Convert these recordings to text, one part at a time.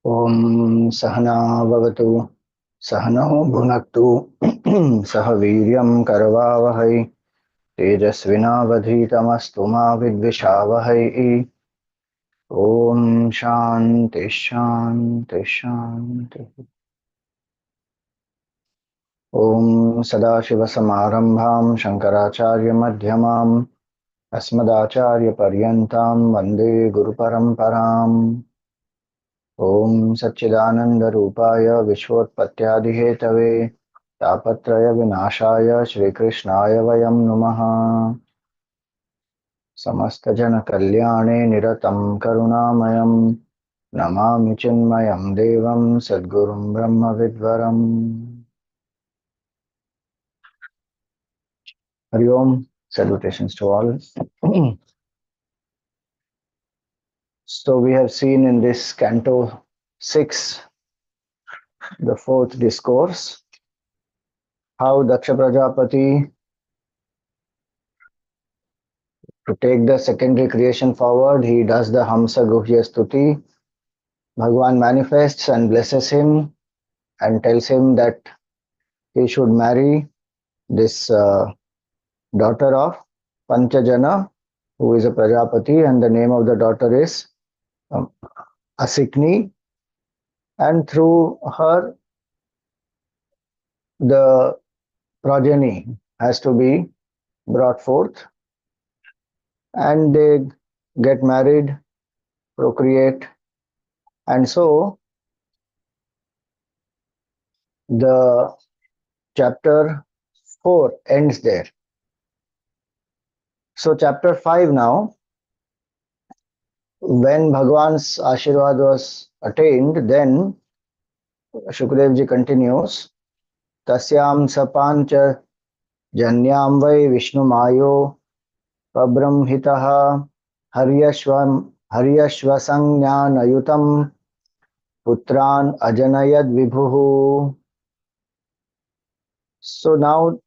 Om Sahana Bhavatu Sahano Bhunaktu Sah Viryam Karavavahai Tejasvinavadhitamastu ma Vidvishavahai. Om Shanti Shanti Shanti. Om Sadashivasamarambham Shankaracharya Madhyamam Asmadacharya Paryantam Vande Guru Paramparam. Om Satchidananda Rupaya Vishwotpattyadihetave Tapatraya Vinashaya Shri Krishnaya Vayam Namaha. Samasta Jana Kalyane Niratam Karunamayam Namami Chinmayam Devam Sadgurum Brahma Vidvaram. Hari Om. Salutations to all. So we have seen in this Canto 6, the fourth discourse, how Daksha Prajapati, to take the secondary creation forward, he does the Hamsa Guhya Stuti. Bhagavan manifests and blesses him and tells him that he should marry this daughter of Panchajana, who is a Prajapati, and the name of the daughter is um, Asikni. And through her, the progeny has to be brought forth, and they get married, procreate, and so the chapter 4 ends there. So chapter 5 now, when Bhagwan's Ashirwad was attained, then Shukadevji continues, Tasyam sapancha janyam vai Vishnu mayo pabrahmhitaha haryashvasanyanayutam putran ajanayad vibhuhu. So now,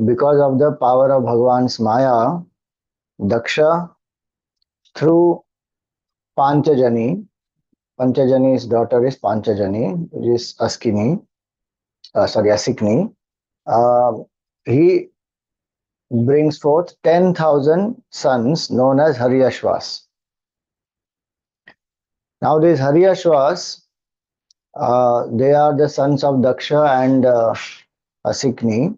because of the power of Bhagwan's Maya, Daksha, through Panchajani, Panchajani's daughter is Panchajani, which is Asikni. He brings forth 10,000 sons known as Haryashvas. Now these Haryashvas, they are the sons of Daksha and Asikni.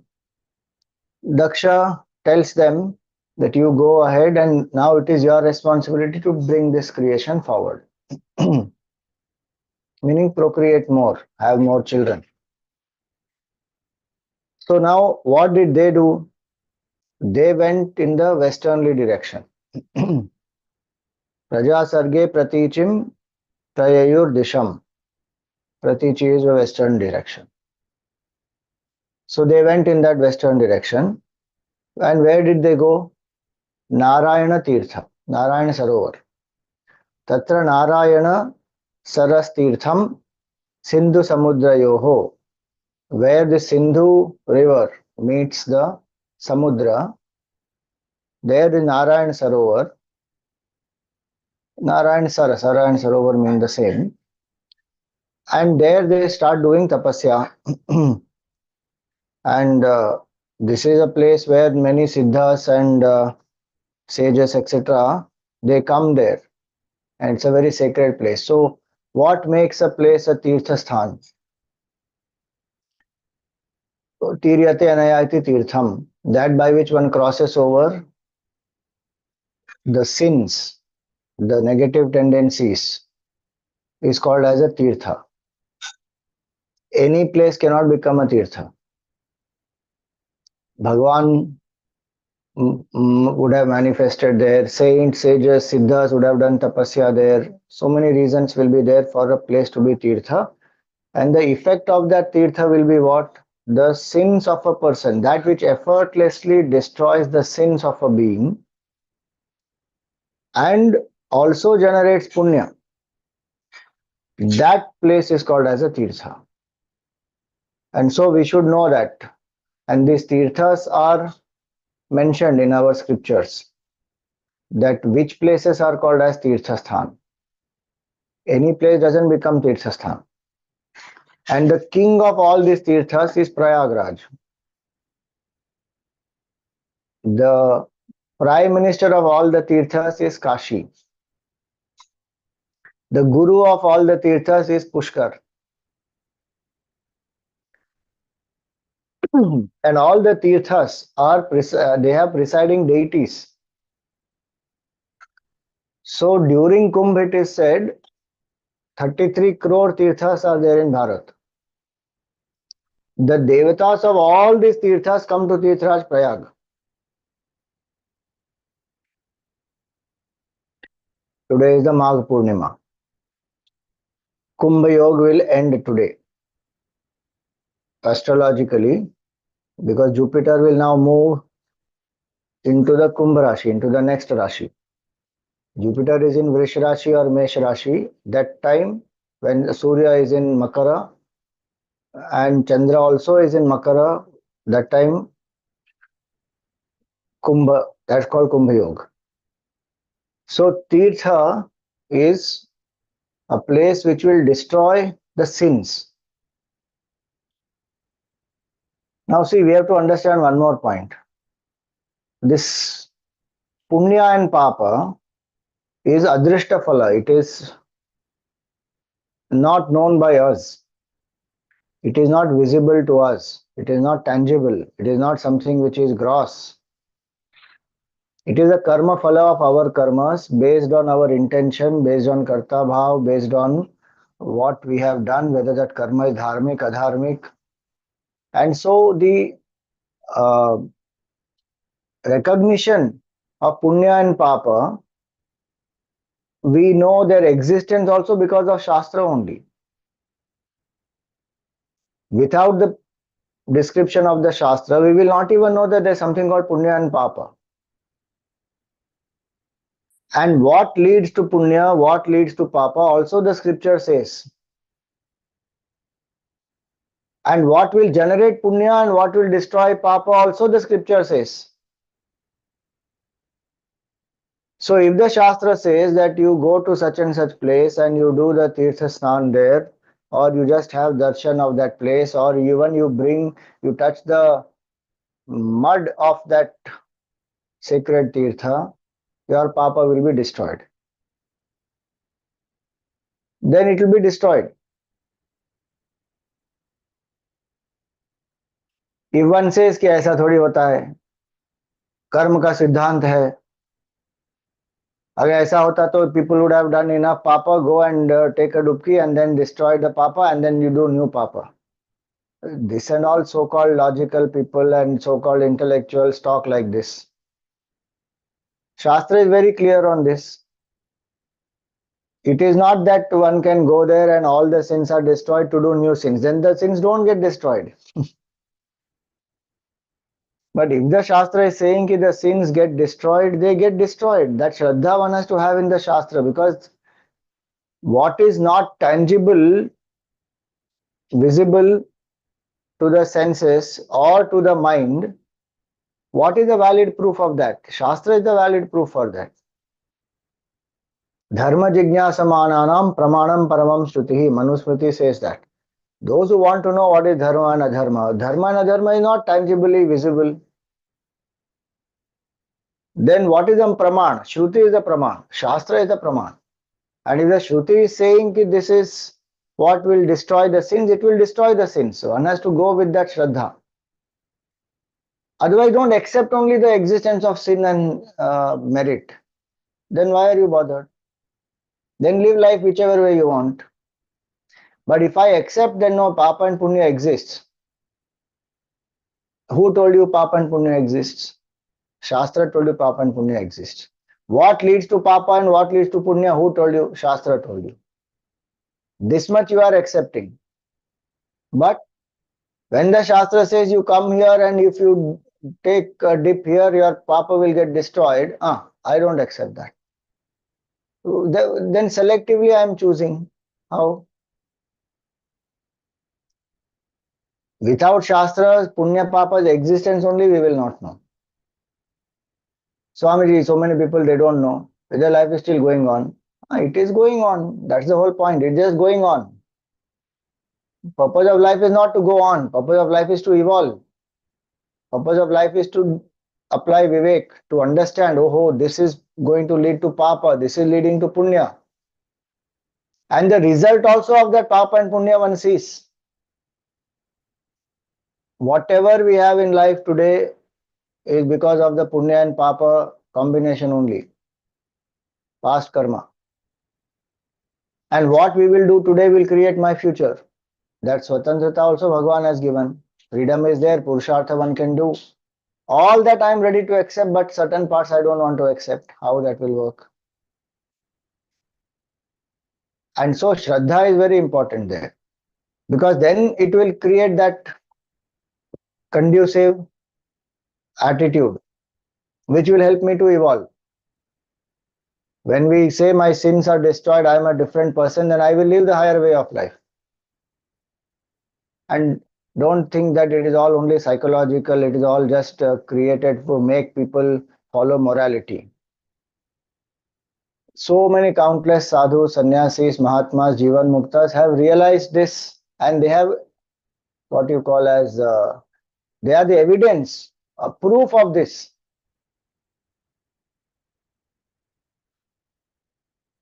Daksha tells them that you go ahead and now it is your responsibility to bring this creation forward. Meaning procreate more, have more children. So now what did they do? They went in the westernly direction. Praja Sarge Pratichim Prayayur Disham. Pratichi is the western direction. So they went in that western direction. And where did they go? Narayana Tirtha, Narayana Sarovar. Tatra Narayana Saras Tirtham Sindhu Samudrayoho. Where the Sindhu river meets the Samudra, there the Narayana Sarovar, Narayana and Sarovar mean the same. And there they start doing tapasya. And this is a place where many siddhas and sages, etc., they come there. And it's a very sacred place. So what makes a place a tirtha sthan? Tiryate anayati tirtham, that by which one crosses over the sins, the negative tendencies, is called as a tirtha. Any place cannot become a tirtha. Bhagwan would have manifested there, saints, sages, siddhas would have done tapasya there. So many reasons will be there for a place to be tirtha. And the effect of that tirtha will be what? The sins of a person, that which effortlessly destroys the sins of a being and also generates punya. That place is called as a tirtha. And so we should know that. And these tirthas are mentioned in our scriptures, that which places are called as tirtha sthan. Any place doesn't become Tirthasthan. And the king of all these Tirthas is Prayagraj. The prime minister of all the Tirthas is Kashi. The guru of all the Tirthas is Pushkar. And all the Tirthas are they have presiding deities. So during Kumbh it is said 33 crore Tirthas are there in Bharat. The devatas of all these Tirthas come to Tirthraj Prayag. Today is the Magh Purnima. Kumbh Yoga will end today. Astrologically, because Jupiter will now move into the Kumbh Rashi, into the next Rashi. Jupiter is in Vrish Rashi or Mesh Rashi. That time when Surya is in Makara and Chandra also is in Makara, that time Kumbh, that's called Kumbh Yoga. So Tirtha is a place which will destroy the sins. Now see, we have to understand one more point. This Punya and Papa is Adrishta Phala. It is not known by us. It is not visible to us. It is not tangible. It is not something which is gross. It is a karma phala of our karmas based on our intention, based on karta bhav, based on what we have done, whether that karma is dharmic, adharmic. And so the uh, recognition of punya and papa, we know their existence also because of Shastra only. Without the description of the Shastra, we will not even know that there is something called punya and papa. And what leads to punya, what leads to papa, also the scripture says. And what will generate punya and what will destroy papa, also the scripture says. So if the Shastra says that you go to such and such place and you do the Tirtha Snan there, or you just have darshan of that place, or even you touch the mud of that sacred Tirtha, your papa will be destroyed. Then it will be destroyed. If one says कि ऐसा थोड़ी होता है, कर्म का सिद्धांत है, अगर ऐसा होता तो people would have done enough papa, go and take a dubki and then destroy the papa and then you do new papa. This and all so-called logical people and so-called intellectuals talk like this. Shastra is very clear on this. It is not that one can go there and all the sins are destroyed to do new sins. Then the sins don't get destroyed. But if the Shastra is saying that the sins get destroyed, they get destroyed. That Shraddha one has to have in the Shastra, because what is not tangible, visible to the senses or to the mind, what is the valid proof of that? Shastra is the valid proof for that. Dharma jignasamananam pramanam paramam shrutihi. Manusmriti says that. Those who want to know what is dharma and adharma, dharma and adharma is not tangibly visible. Then what is a praman? Shruti is a praman. Shastra is a praman. And if the Shruti is saying that this is what will destroy the sins, it will destroy the sins. So one has to go with that Shraddha. Otherwise, don't accept only the existence of sin and merit. Then why are you bothered? Then live life whichever way you want. But if I accept that no, Papa and Punya exists, who told you Papa and Punya exists? Shastra told you Papa and Punya exists. What leads to Papa and what leads to Punya? Who told you? Shastra told you. This much you are accepting. But when the Shastra says you come here and if you take a dip here, your Papa will get destroyed, I don't accept that. Then selectively I am choosing. How? Without Shastras, Punya Papa's existence only we will not know. Swamiji, so many people they don't know. Their life is still going on. It is going on. That's the whole point. It's just going on. Purpose of life is not to go on. Purpose of life is to evolve. Purpose of life is to apply vivek, to understand, oh, this is going to lead to papa, this is leading to punya. And the result also of that papa and punya one sees. Whatever we have in life today is because of the punya and papa combination only. Past karma. And what we will do today will create my future. That Swatantrata also Bhagavan has given. Freedom is there, Purushartha one can do. All that I am ready to accept, but certain parts I don't want to accept. How that will work? And so Shraddha is very important there. Because then it will create that conducive attitude which will help me to evolve. When we say my sins are destroyed, I am a different person, then I will live the higher way of life. And don't think that it is all only psychological, it is all just created to make people follow morality. So many countless sadhus, sannyasis, mahatmas, jivan muktas have realized this, and they have what you call as they are the evidence, a proof of this.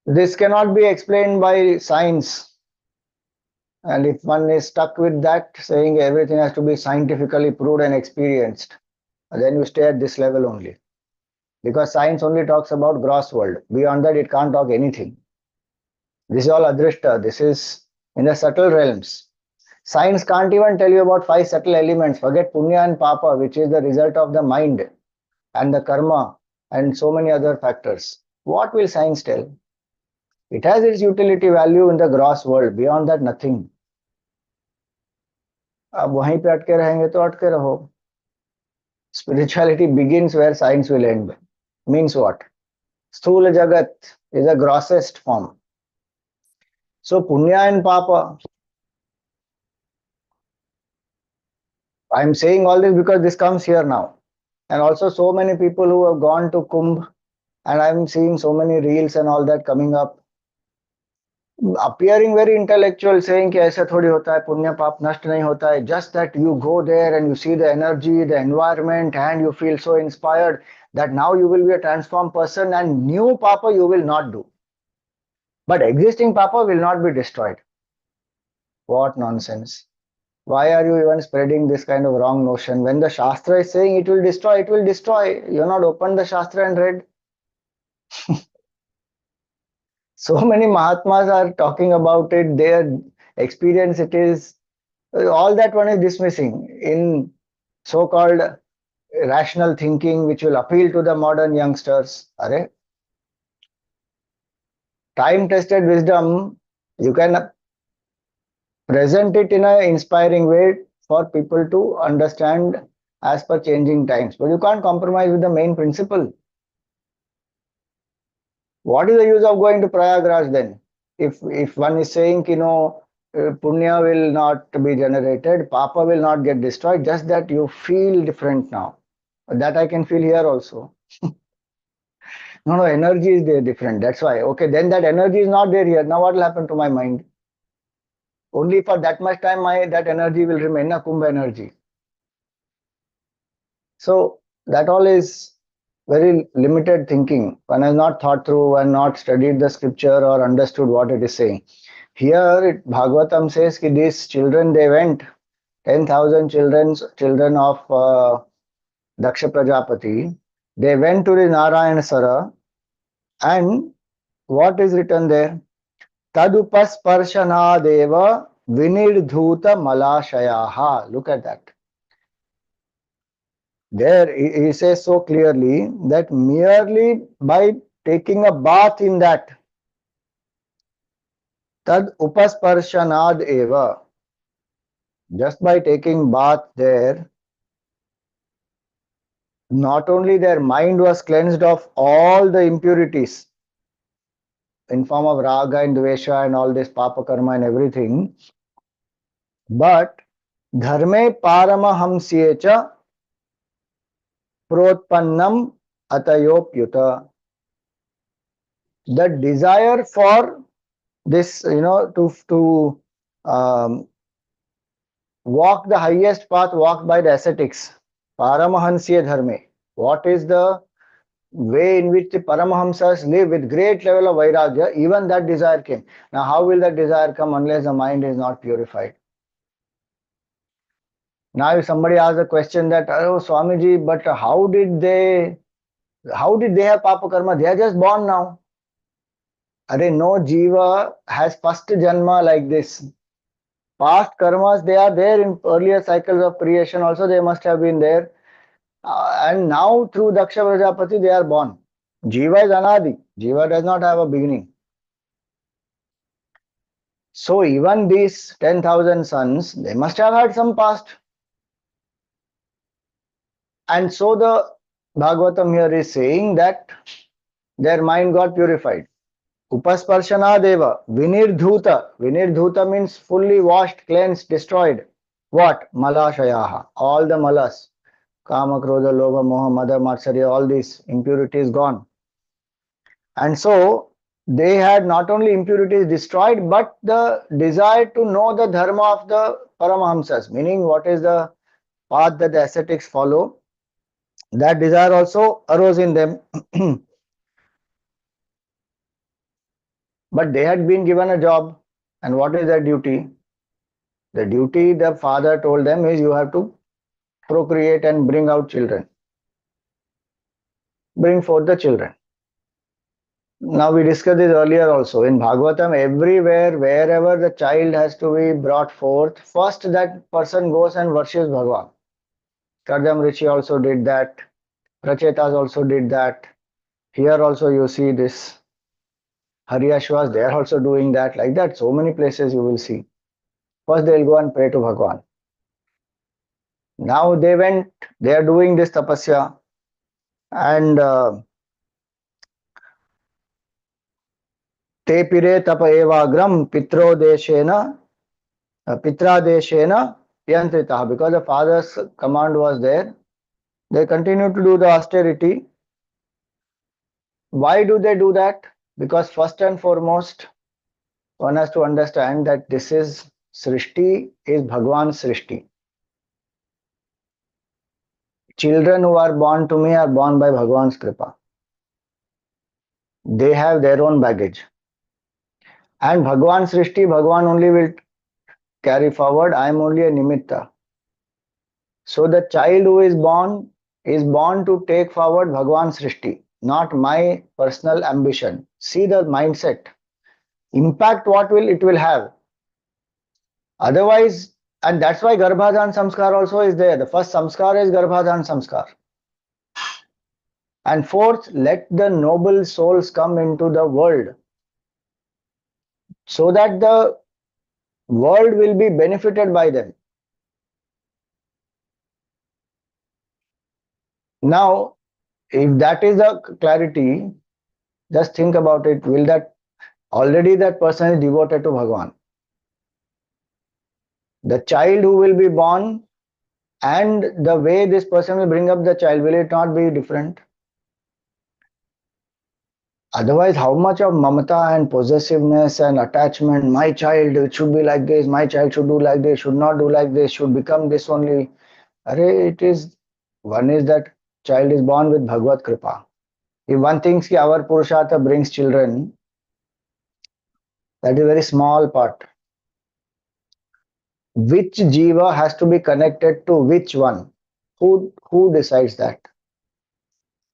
This cannot be explained by science. And if one is stuck with that, saying everything has to be scientifically proved and experienced, then you stay at this level only. Because science only talks about gross world. Beyond that, it can't talk anything. This is all adrishta. This is in the subtle realms. Science can't even tell you about 5 subtle elements. Forget punya and papa, which is the result of the mind and the karma and so many other factors. What will science tell? It has its utility value in the gross world. Beyond that, nothing. अब वहीं पे अटके रहेंगे तो अटके रहो. Spirituality begins where science will end. Means what? Sthula Jagat is the grossest form. So Punya and Papa. I'm saying all this because this comes here now. And also so many people who have gone to Kumbh, and I'm seeing so many reels and all that coming up, appearing very intellectual, saying कि ऐसा थोड़ी होता है, पुण्य पाप नष्ट नहीं होता है. Just that you go there and you see the energy, the environment, and you feel so inspired that now you will be a transformed person, and new papa you will not do. But existing papa will not be destroyed. What nonsense. Why are you even spreading this kind of wrong notion? When the Shastra is saying it will destroy, it will destroy. You're not opened the Shastra and read. So many Mahatmas are talking about it, their experience, it is all that one is dismissing in so-called rational thinking, which will appeal to the modern youngsters. Are time-tested wisdom, you can present it in an inspiring way for people to understand as per changing times. But you can't compromise with the main principle. What is the use of going to Prayagraj then? If one is saying, punya will not be generated, papa will not get destroyed, just that you feel different now. That I can feel here also. No, energy is there different. That's why. Okay, then that energy is not there here. Now what will happen to my mind? Only for that much time that energy will remain, na Kumbh energy. So that all is very limited thinking. One has not thought through and not studied the scripture or understood what it is saying. Here Bhagavatam says that these children, they went, 10,000 children of Daksha Prajapati, they went to the Narayana and what is written there? Tadupasparshanadeva vinirdhuta malashayaha. Look at that. There he says so clearly that merely by taking a bath in that, tad upasparshanad eva, just by taking bath there, not only their mind was cleansed of all the impurities in form of raga and dvesha and all this papa karma and everything, but dharme paramahamsyecha protpannam atayopyuta. The desire for this, to walk the highest path walked by the ascetics, Paramahansiya Dharme. What is the way in which the Paramahamsas live with great level of vairagya? Even that desire came. Now, how will that desire come unless the mind is not purified? Now, if somebody asks a question that, oh, Swamiji, but how did they have papa karma? They are just born now. Are no jiva has first janma like this. Past karmas, they are there in earlier cycles of creation. Also, they must have been there. And now through Daksha Prajapati, they are born. Jiva is anadi. Jiva does not have a beginning. So even these 10,000 sons, they must have had some past. And so the Bhagavatam here is saying that their mind got purified. Upasparshana deva, vinirdhuta. Vinirdhuta means fully washed, cleansed, destroyed. What? Malashayaha. All the malas. Kama, Krodha, Lobha, Moha, Mada, Matsarya, all these impurities gone. And so they had not only impurities destroyed, but the desire to know the dharma of the Paramahamsas, meaning what is the path that the ascetics follow. That desire also arose in them. But they had been given a job. And what is their duty? The duty the father told them is you have to procreate and bring out children. Bring forth the children. Now we discussed this earlier also. In Bhagavatam, everywhere, wherever the child has to be brought forth, first that person goes and worships Bhagavan. Kardam Rishi also did that. Prachetas also did that. Here also you see this. Haryashvas, they are also doing that. Like that, so many places you will see. First they will go and pray to Bhagavan. Now they are doing this tapasya. And te pire tapa evagram pitrodeshena pitradeshena yantritaha. Because the father's command was there, they continue to do the austerity. Why do they do that? Because first and foremost, one has to understand that this is Srishti is Bhagwan's Srishti. Children who are born to me are born by Bhagwan's Kripa. They have their own baggage. And Bhagwan Srishti, Bhagwan only will carry forward. I am only a nimitta. So the child who is born to take forward Bhagwan Srishti, not my personal ambition. See the mindset. Impact what will it will have. Otherwise, and that's why Garbhadhan Samskar also is there. The first Samskar is Garbhadhan Samskar. And fourth, let the noble souls come into the world so that the world will be benefited by them. Now, if that is the clarity, just think about it. Will that already that person is devoted to Bhagwan? The child who will be born and the way this person will bring up the child, will it not be different? Otherwise, how much of mamata and possessiveness and attachment, my child it should be like this, my child should do like this, should not do like this, should become this only. It is, one is that child is born with Bhagavad Kripa. If one thinks that our Purushartha brings children, that is a very small part. Which jiva has to be connected to which one? Who decides that?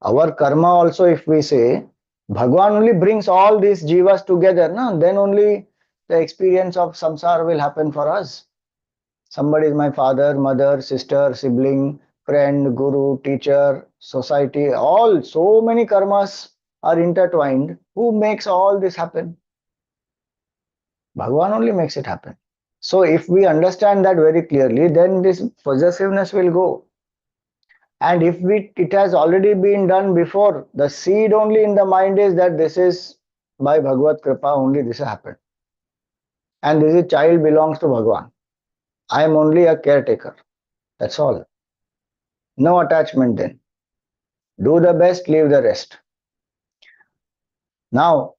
Our karma also, if we say, Bhagwan only brings all these jivas together, no? Then only the experience of samsara will happen for us. Somebody is my father, mother, sister, sibling, friend, guru, teacher, society, all, so many karmas are intertwined. Who makes all this happen? Bhagwan only makes it happen. So if we understand that very clearly, then this possessiveness will go. And if it has already been done before, the seed only in the mind is that this is by Bhagavad Kripa only this happened. And this child belongs to Bhagwan. I am only a caretaker. That's all. No attachment then. Do the best, leave the rest. Now,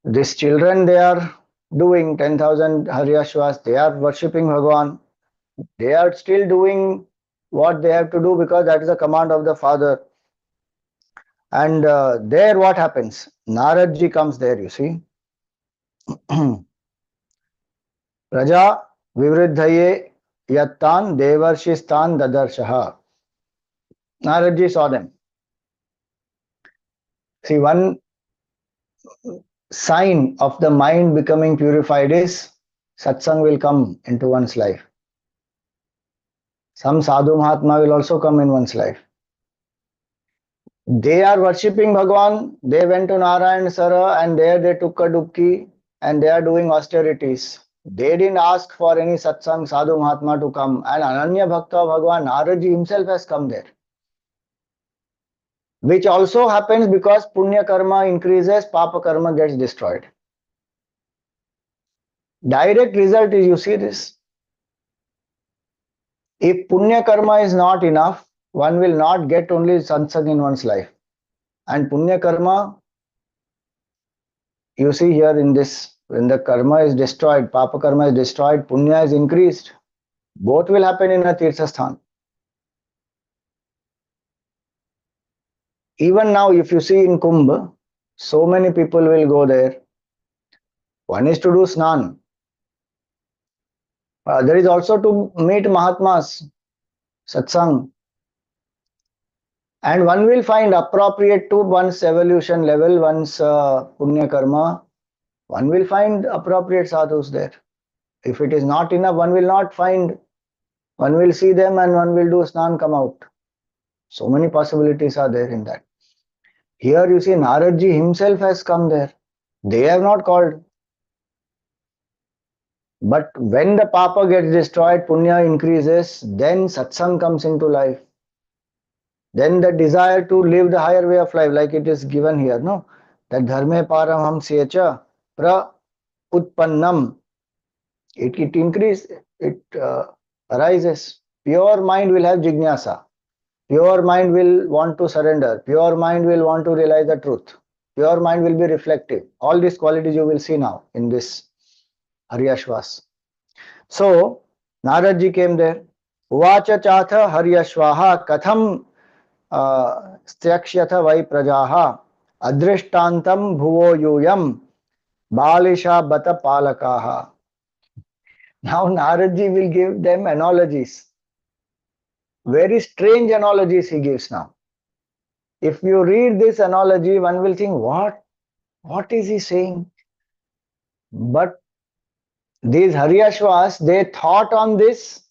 These children, they are doing 10,000 Haryashvas, they are worshipping Bhagavan. They are still doing what they have to do because that is the command of the father. And there what happens? Naradji comes there, you see. Raja vivriddhaye yattan devarshistan dadarshaha. Naradji saw them. See, one sign of the mind becoming purified is satsang will come into one's life. Some sadhu mahatma will also come in one's life. They are worshipping Bhagwan. They went to Narayan Sara and there they took a dubki and they are doing austerities. They didn't ask for any satsang sadhu mahatma to come, and Ananya Bhakta of Bhagwan Naradji himself has come there. Which also happens because punya karma increases, papa karma gets destroyed. Direct result is, you see this. If punya karma is not enough, one will not get only satsang in one's life. And punya karma, you see here in this, when the karma is destroyed, papa karma is destroyed, punya is increased. Both will happen in a tirthasthan. Even now, if you see in Kumbh, so many people will go there. One is to do snan. There is also to meet Mahatmas, satsang. And one will find appropriate to one's evolution level, one's punya karma. One will find appropriate sadhus there. If it is not enough, one will not find. One will see them and one will do snan, come out. So many possibilities are there in that. Here you see Naradji himself has come there. They have not called. But when the papa gets destroyed, punya increases, then satsang comes into life. Then the desire to live the higher way of life, like it is given here, no? That dharme paramhamsya cha pra utpannam. It increases, it arises. Pure mind will have jignasa. Pure mind will want to surrender. Pure mind will want to realize the truth. Pure mind will be reflective. All these qualities you will see now in this Haryashvas. So, Naradji came there. Uvacha chatha Haryashvaha katham styakshyatha vai prajaha adrishtantam bhuvo yuyam balisha bata palakaha. Now Naradji will give them analogies. Very strange analogies he gives now. If you read this analogy, one will think, what is he saying? But these Haryashvas, they thought on this,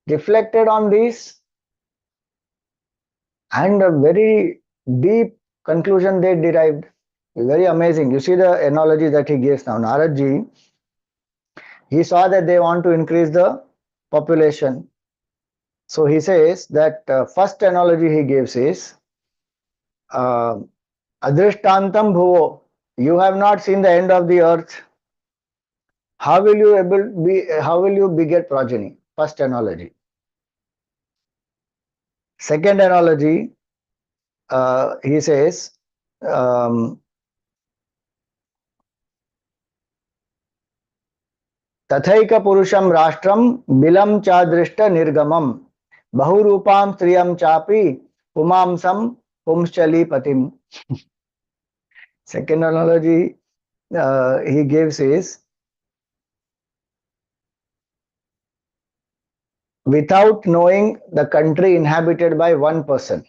reflected on this, and a very deep conclusion they derived. Very amazing. You see the analogy that he gives now. Naradji, he saw that they want to increase the population. So he says that first analogy he gives is adrishtantam bhuvo. You have not seen the end of the earth. How will you beget progeny? First analogy. Second analogy, he says, Tathaika purusham rashtra bilam chadrishta nirgamam bahurupam striyam chapi pumamsam pumschali patim. Second analogy he gives is, without knowing the country inhabited by one person,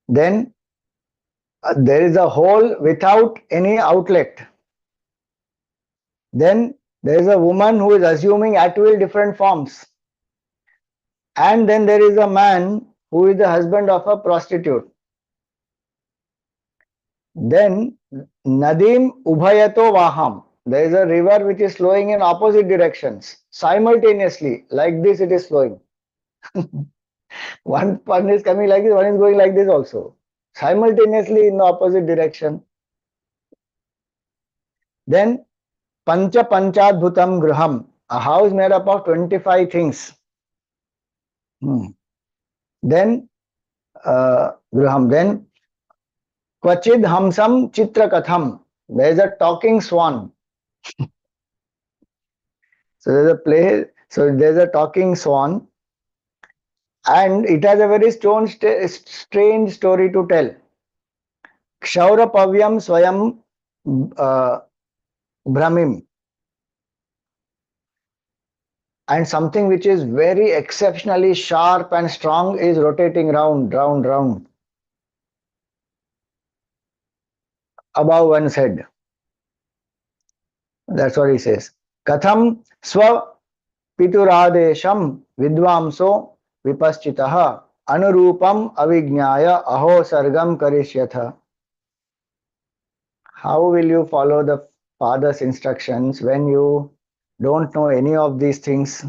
then there is a hole without any outlet. Then there is a woman who is assuming at will different forms. And then there is a man who is the husband of a prostitute. Then Nadim Ubhayato Vaham. There is a river which is flowing in opposite directions. Simultaneously, like this it is flowing. One is coming like this, one is going like this also. Simultaneously in the opposite direction. Then Pancha Panchadbhutam Graham. A house made up of 25 things. Then Graham. Then Kvachid hamsam chitra katham. There is a talking swan. So there's a play. So there's a talking swan, and it has a very strange story to tell. Kshaurapavyam swayam uh, brahmim, and something which is very exceptionally sharp and strong is rotating round above one's head. That's what he says. Katham swa pituradesham vidvamso vipaschitaha anurupam avijnaya aho sargam karishyatha. How will you follow the father's instructions when you don't know any of these things?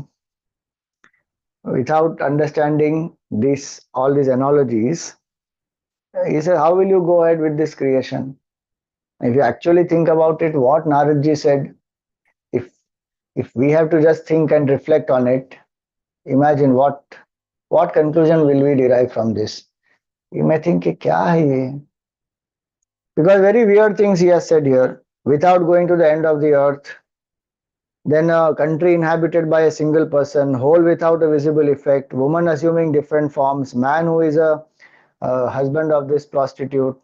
Without understanding this, all these analogies, he said, how will you go ahead with this creation? If you actually think about it, what Naradji said, if if we have to just think and reflect on it, imagine what conclusion will we derive from this? You may think, kya hai ye? Because very weird things he has said here. Without going to the end of the earth, then a country inhabited by a single person, whole without a visible effect, woman assuming different forms, man who is a husband of this prostitute,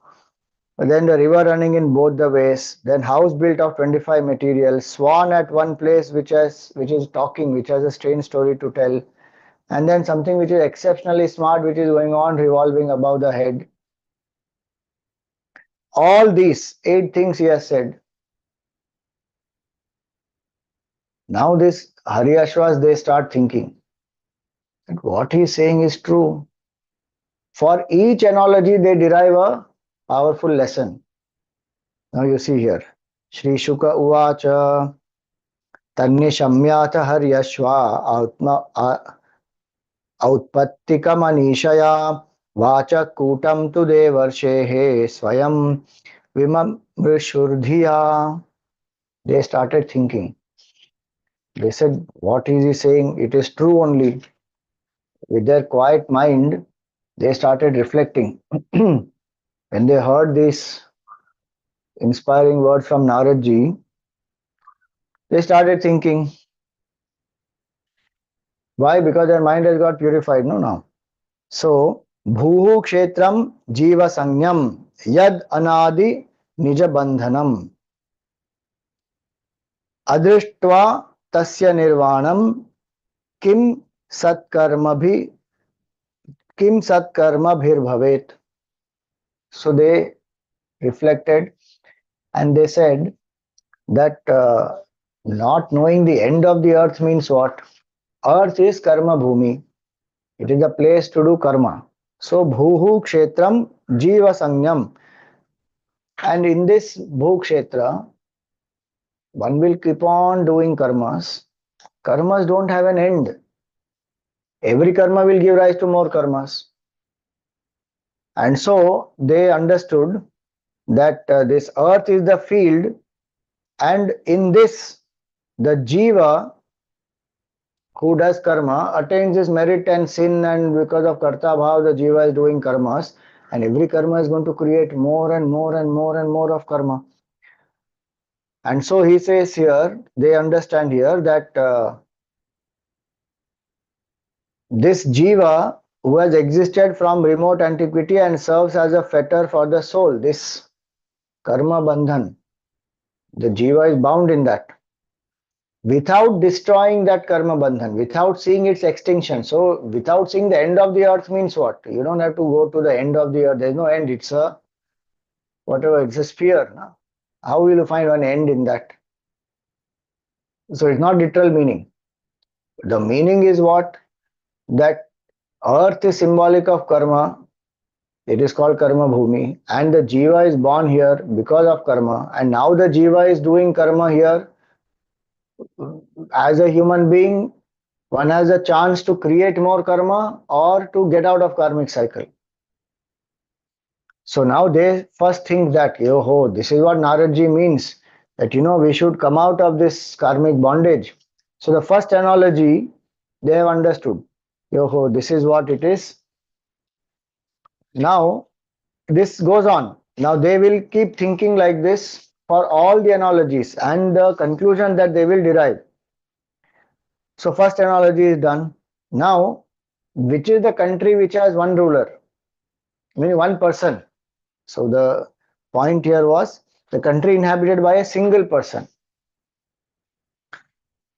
then the river running in both the ways, then house built of 25 materials, swan at one place which is talking, which has a strange story to tell, and then something which is exceptionally smart which is going on revolving above the head. All these 8 things he has said. Now this Haryashvas, they start thinking that what he is saying is true. For each analogy they derive a powerful lesson. Now you see here, Shri Shuka Uvacha तन्निशम्याथ हर्यश्वा औत्पत्तिकमनीषया वाचकूटं तु देवर्षेः स्वयं विममृशुर्धिया. They started thinking. They said, what is he saying? It is true only. With their quiet mind, they started reflecting. When they heard these inspiring words from Naradji, they started thinking. Why? Because their mind has got purified. No, now. So, bhuhu kshetram jiva sanyam yad anadi nija bandhanam adrishtva tasya nirvanam kim satkarmabhi kim satkarmabhir bhavet. So they reflected and they said that not knowing the end of the earth means what? Earth is karma bhumi. It is the place to do karma. So bhuhu kshetram jiva sanyam. And in this bhukshetra, one will keep on doing karmas. Karmas don't have an end. Every karma will give rise to more karmas. And so they understood that this earth is the field, and in this, the jiva who does karma attains his merit and sin, and because of karta bhav, the jiva is doing karmas, and every karma is going to create more and more and more and more of karma. And so he says here, they understand here that this jiva who has existed from remote antiquity and serves as a fetter for the soul, this karma bandhan, the jiva is bound in that. Without destroying that karma bandhan, without seeing its extinction. So, without seeing the end of the earth means what? You don't have to go to the end of the earth. There's no end. It's a whatever. It's a sphere. No? How will you find an end in that? So, it's not literal meaning. The meaning is what? That earth is symbolic of karma. It is called karma bhumi, and the jiva is born here because of karma. And now the jiva is doing karma here. As a human being, one has a chance to create more karma or to get out of karmic cycle. So now they first think that, yo, this is what Naradji means, that we should come out of this karmic bondage. So the first analogy they have understood. Yo, this is what it is. Now this goes on. Now they will keep thinking like this for all the analogies and the conclusion that they will derive. So first analogy is done. Now, which is the country which has one ruler? Meaning one person. So the point here was the country inhabited by a single person.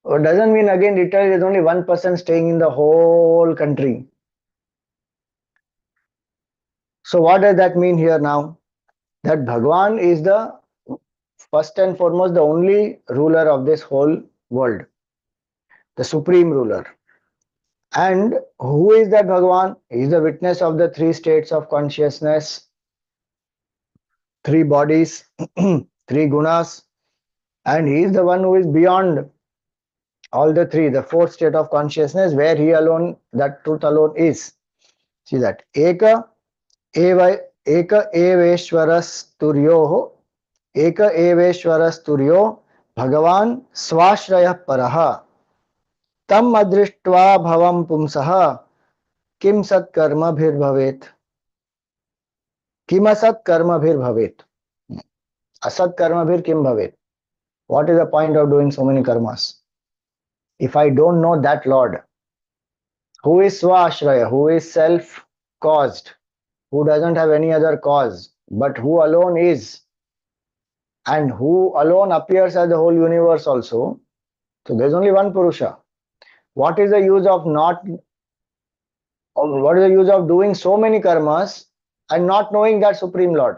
It doesn't mean again literally there is only one person staying in the whole country. So what does that mean here now? That Bhagwan is the first and foremost the only ruler of this whole world, the supreme ruler. And who is that Bhagwan? He is the witness of the three states of consciousness, three bodies, three gunas, and he is the one who is beyond all the three, the fourth state of consciousness where he alone, that truth alone is. See that. Eka eveshwarasturyoho Eka eveshwarasturyo Bhagavan swashrayah paraha tam adrishtva bhavam pumsaha kim sat karma bhir bhavet kim asat karma bhir bhavet asat karma bhir kim bhavet. What is the point of doing so many karmas if I don't know that Lord who is swashraya, who is self caused, who doesn't have any other cause, but who alone is, and who alone appears as the whole universe also. So there's only one Purusha. What is the use of what is the use of doing so many karmas and not knowing that Supreme Lord?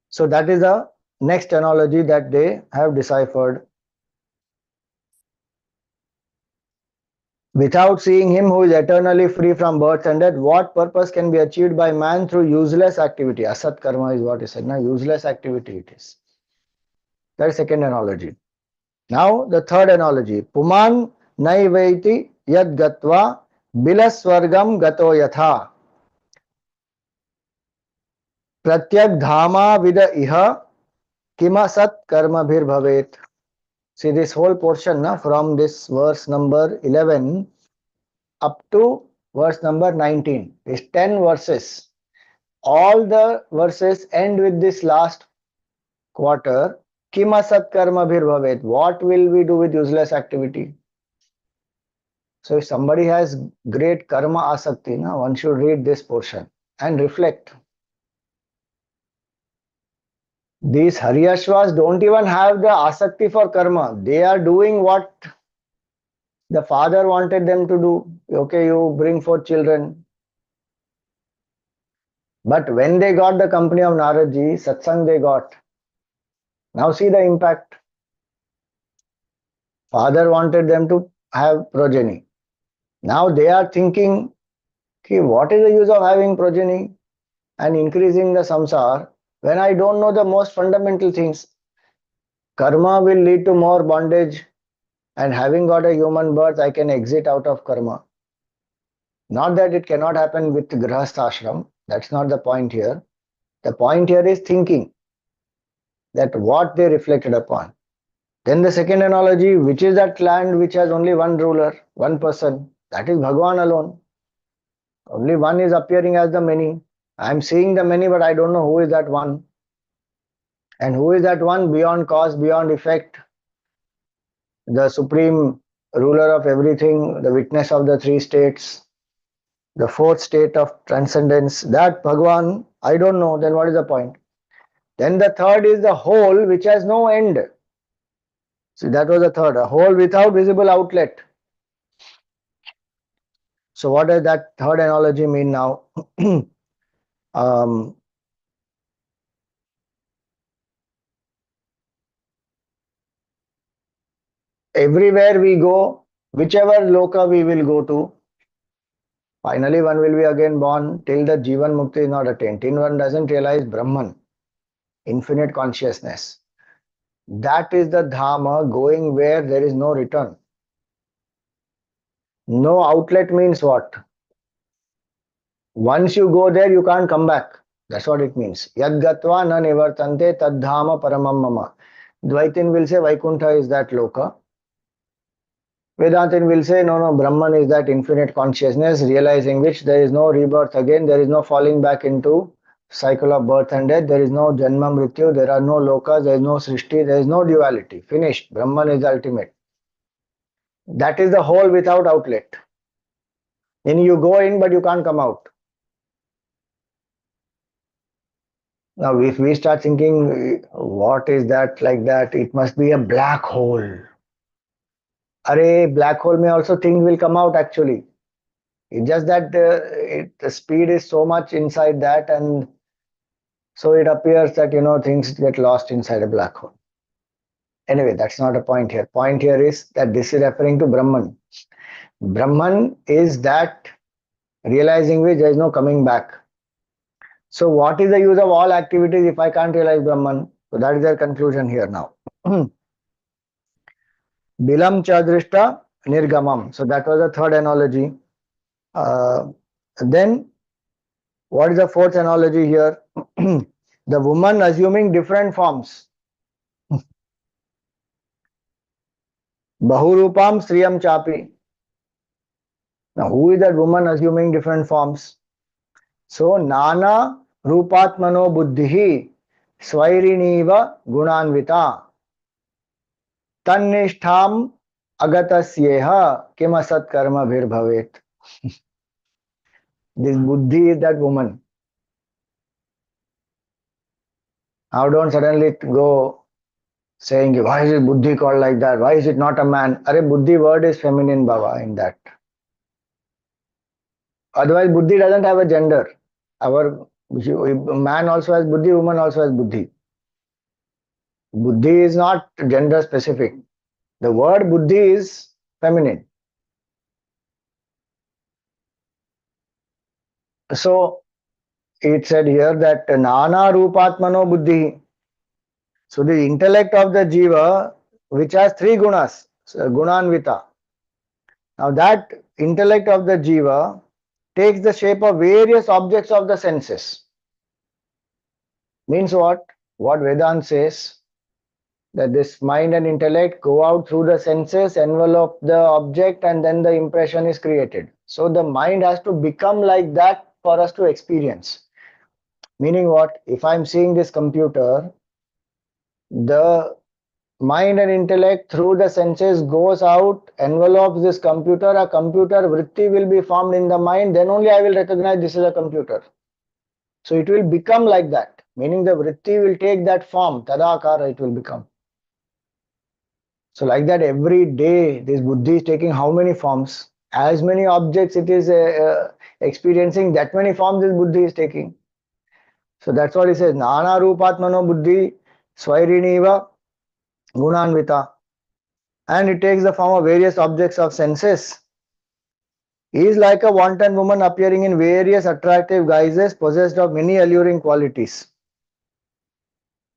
So that is the next analogy that they have deciphered. Without seeing him who is eternally free from birth and death, what purpose can be achieved by man through useless activity? Asat karma is what he said. Now, useless activity it is. That is second analogy. Now, the third analogy. Puman naivaiti yad gatva bilaswargam gato yatha pratyak dhama vida iha kima sat karma bhir bhavet. See this whole portion from this verse number 11 up to verse number 19. These 10 verses. All the verses end with this last quarter. Kima sat karma bhir bhavet. What will we do with useless activity? So if somebody has great karma asakti, one should read this portion and reflect. These Haryashvas don't even have the asakti for karma. They are doing what the father wanted them to do. Okay, you bring forth children. But when they got the company of Naradji, satsang they got. Now see the impact. Father wanted them to have progeny. Now they are thinking, okay, what is the use of having progeny and increasing the samsara when I don't know the most fundamental things? Karma will lead to more bondage, and having got a human birth, I can exit out of karma. Not that it cannot happen with grahastha ashram. That's not the point here. The point here is thinking that what they reflected upon. Then the second analogy, which is that land which has only one ruler, one person, that is Bhagwan alone. Only one is appearing as the many. I am seeing the many, but I don't know who is that one. And who is that one beyond cause, beyond effect, the supreme ruler of everything, the witness of the three states, the fourth state of transcendence, that Bhagwan, I don't know, then what is the point? Then the third is the whole which has no end. See, that was the third, a whole without visible outlet. So what does that third analogy mean now? Everywhere we go, whichever loka we will go to, finally one will be again born till the Jivan Mukti is not attained. Till one doesn't realize Brahman, infinite consciousness. That is the Dhamma, going where there is no return. No outlet means what? Once you go there, you can't come back. That's what it means. Yad gatva na nivartante tad dhama paramam mama. Dvaitin will say Vaikuntha is that loka. Vedantin will say no, Brahman is that infinite consciousness, realizing which there is no rebirth again, there is no falling back into cycle of birth and death. There is no Janma Mrityu, there are no lokas, there is no Srishti, there is no duality. Finished. Brahman is ultimate. That is the whole without outlet. Then you go in, but you can't come out. Now, if we start thinking, what is that like that? It must be a black hole. Array, black hole may also things will come out actually. It's just that the speed is so much inside that, and so it appears that things get lost inside a black hole. Anyway, that's not a point here. Point here is that this is referring to Brahman. Brahman is that realizing which there is no coming back. So what is the use of all activities if I can't realize Brahman? So that is their conclusion here now. Bilam chadrishta nirgamam. So that was the third analogy. Then what is the fourth analogy here? The woman assuming different forms. Bahurupam Sriyam Chapi. Now, who is that woman assuming different forms? So, Nana Rupatmano Buddhihi Swairiniva Gunanvita Tannishtham Agatasyeha Kimasat Karma Bhir Bhavet. This Buddhi is that woman. Now, don't suddenly go saying, why is it Buddhi called like that? Why is it not a man? Arey, Buddhi word is feminine, Baba, in that. Otherwise, Buddhi doesn't have a gender. Our man also has Buddhi, woman also has Buddhi. Buddhi is not gender specific. The word Buddhi is feminine. So, it said here that Nana Rupatmano Buddhi. So, the intellect of the Jiva, which has three gunas, Gunanvita. Now, that intellect of the Jiva takes the shape of various objects of the senses. Means what? What Vedanta says, that this mind and intellect go out through the senses, envelop the object, and then the impression is created. So the mind has to become like that for us to experience. Meaning what? If I'm seeing this computer, the mind and intellect through the senses goes out, envelopes this computer, a computer vritti will be formed in the mind, then only I will recognize this is a computer. So it will become like that, meaning the vritti will take that form, tadakara it will become. So like that every day this buddhi is taking how many forms? As many objects it is experiencing, that many forms this buddhi is taking. So that's what he says, Nana Rupatmano Buddhi Swairiniva Gunanvita. And it takes the form of various objects of senses. He is like a wanton woman appearing in various attractive guises, possessed of many alluring qualities.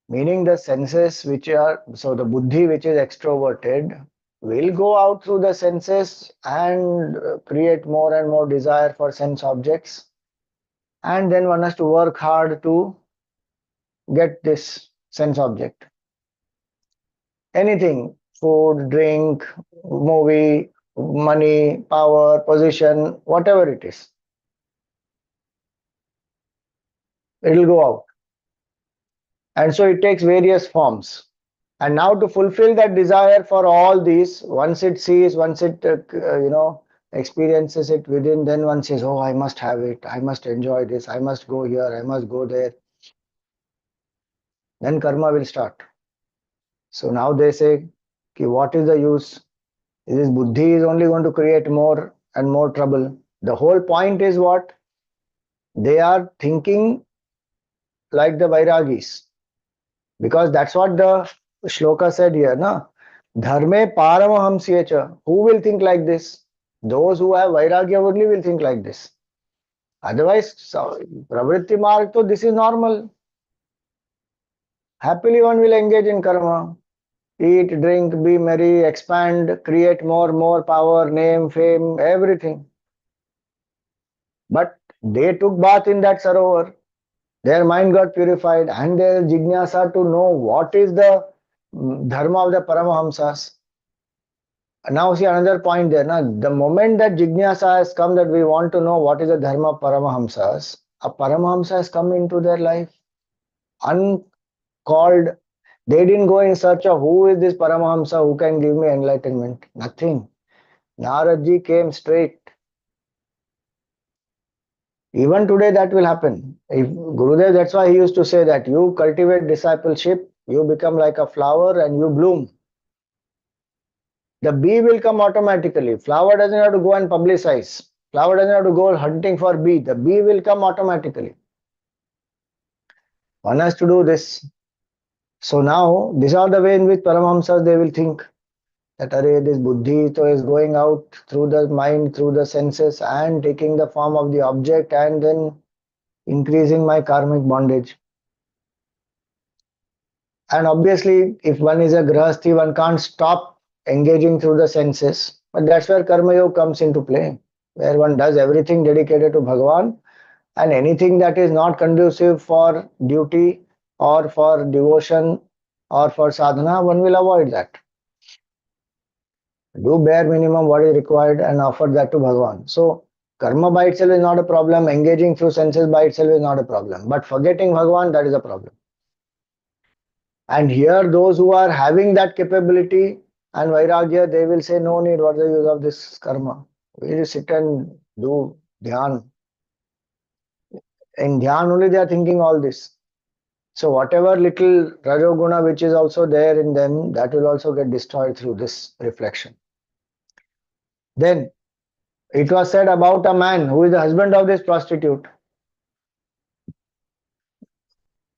Meaning the senses which are, so the buddhi which is extroverted will go out through the senses and create more and more desire for sense objects. And then one has to work hard to get this sense object. Anything, food, drink, movie, money, power, position, whatever it is, it will go out. And so it takes various forms. And now to fulfill that desire for all these, once it sees, once it experiences it within, then one says, oh, I must have it, I must enjoy this, I must go here, I must go there. Then karma will start. So now they say, what is the use? This buddhi is only going to create more and more trouble. The whole point is what? They are thinking like the vairagis. Because that's what the shloka said here, na? Dharme paramahamsyecha. Who will think like this? Those who have vairagya only will think like this. Otherwise, pravritti marg, so this is normal. Happily one will engage in karma. Eat, drink, be merry, expand, create more power, name, fame, everything. But they took bath in that sarovar. Their mind got purified and their jignasa to know what is the dharma of the Paramahamsas. Now see another point there. Now, the moment that jignasa has come that we want to know what is the dharma of Paramahamsas, A Paramahamsa has come into their life, uncalled. They didn't go in search of who is this Paramahamsa who can give me enlightenment. Nothing. Naradji came straight. Even today that will happen. If Gurudev, that's why he used to say that you cultivate discipleship, you become like a flower and you bloom. The bee will come automatically. Flower doesn't have to go and publicize. Flower doesn't have to go hunting for bee. The bee will come automatically. One has to do this. So now, these are the way in which Paramahamsas they will think that array, this buddhi so is going out through the mind, through the senses and taking the form of the object and then increasing my karmic bondage. And obviously, if one is a grahasthi, one can't stop engaging through the senses. But that's where Karma Yoga comes into play, where one does everything dedicated to Bhagavan, and anything that is not conducive for duty or for devotion or for sadhana, one will avoid that. Do bare minimum what is required and offer that to Bhagavan. So, karma by itself is not a problem, engaging through senses by itself is not a problem. But forgetting Bhagavan, that is a problem. And here, those who are having that capability and vairagya, they will say, no need, what's the use of this karma? We just sit and do dhyan. In dhyan only they are thinking all this. So whatever little rajoguna which is also there in them, that will also get destroyed through this reflection. Then it was said about a man who is the husband of this prostitute.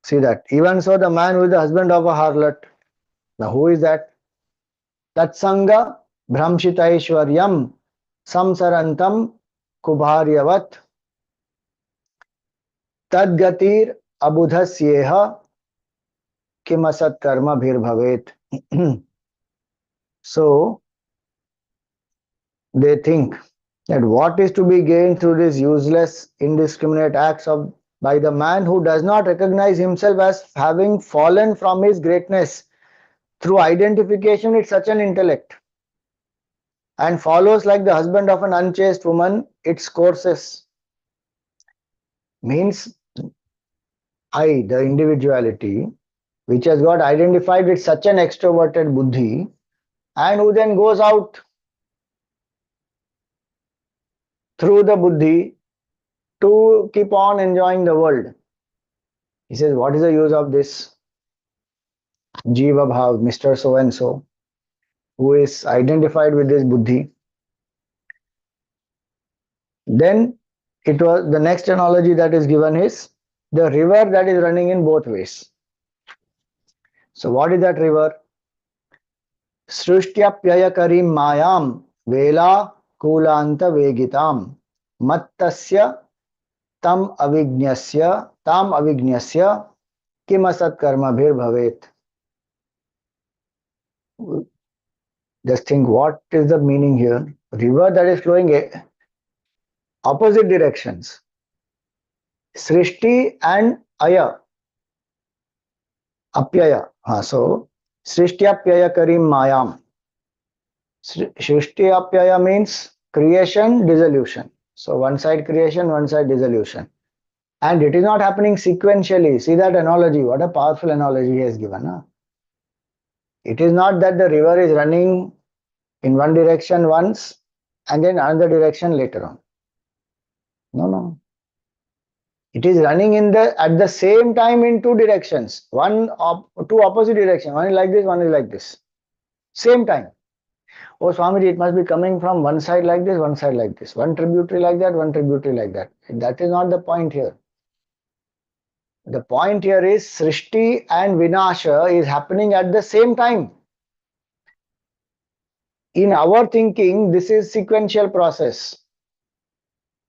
See that. Even so, the man who is the husband of a harlot. Now who is that? Tatsanga Bhramshitaishwaryam Samsarantam Kubharyavat Tadgatir Abudhasyeha Kimasat Karma Bhir Bhavet. So they think that what is to be gained through these useless, indiscriminate acts of by the man who does not recognize himself as having fallen from his greatness through identification with such an intellect and follows like the husband of an unchaste woman its courses. Means I, the individuality, which has got identified with such an extroverted buddhi and who then goes out through the buddhi to keep on enjoying the world. He says, what is the use of this Jiva Bhav, Mr. So and so, who is identified with this buddhi? Then it was the next analogy that is given is the river that is running in both ways. So what is that river? Srishtyapyayakarim mayam vela kulanta vegitam mattasya tam avijñasya kimasat karma bhir bhavet. Just think what is the meaning here. River that is flowing opposite directions. Srishti and Aya. Apyaya. So Srishtyaapyaya Karim Mayam. Srishtyaapyaya means creation, dissolution. So one side creation, one side dissolution. And it is not happening sequentially. See that analogy. What a powerful analogy he has given. Huh? It is not that the river is running in one direction once and then another direction later on. No. It is running at the same time in two directions. Two opposite directions. One is like this, one is like this. Same time. Oh Swamiji, it must be coming from one side like this, one side like this. One tributary like that, one tributary like that. That is not the point here. The point here is Srishti and Vinasha is happening at the same time. In our thinking, this is sequential process.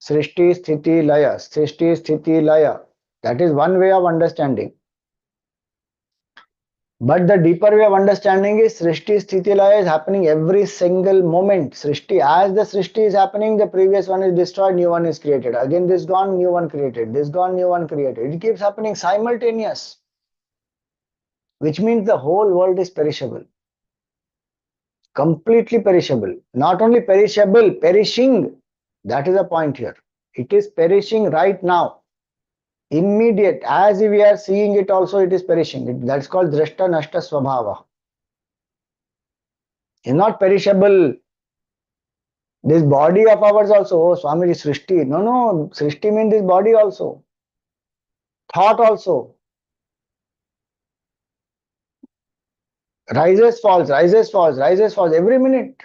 Srishti, Sthiti, Laya. Srishti, Sthiti, Laya. That is one way of understanding. But the deeper way of understanding is Srishti, Sthiti, Laya is happening every single moment. Srishti, as the Srishti is happening, the previous one is destroyed, new one is created. Again this gone, new one created. This gone, new one created. It keeps happening simultaneous. Which means the whole world is perishable. Completely perishable. Not only perishable, perishing. That is the point here. It is perishing right now. Immediate, as we are seeing it also, it is perishing. That's called drashta nashta swabhava. It's not perishable. This body of ours also, oh Swami, is Srishti. No, Srishti means this body also. Thought also. Rises, falls, rises, falls, rises, falls every minute.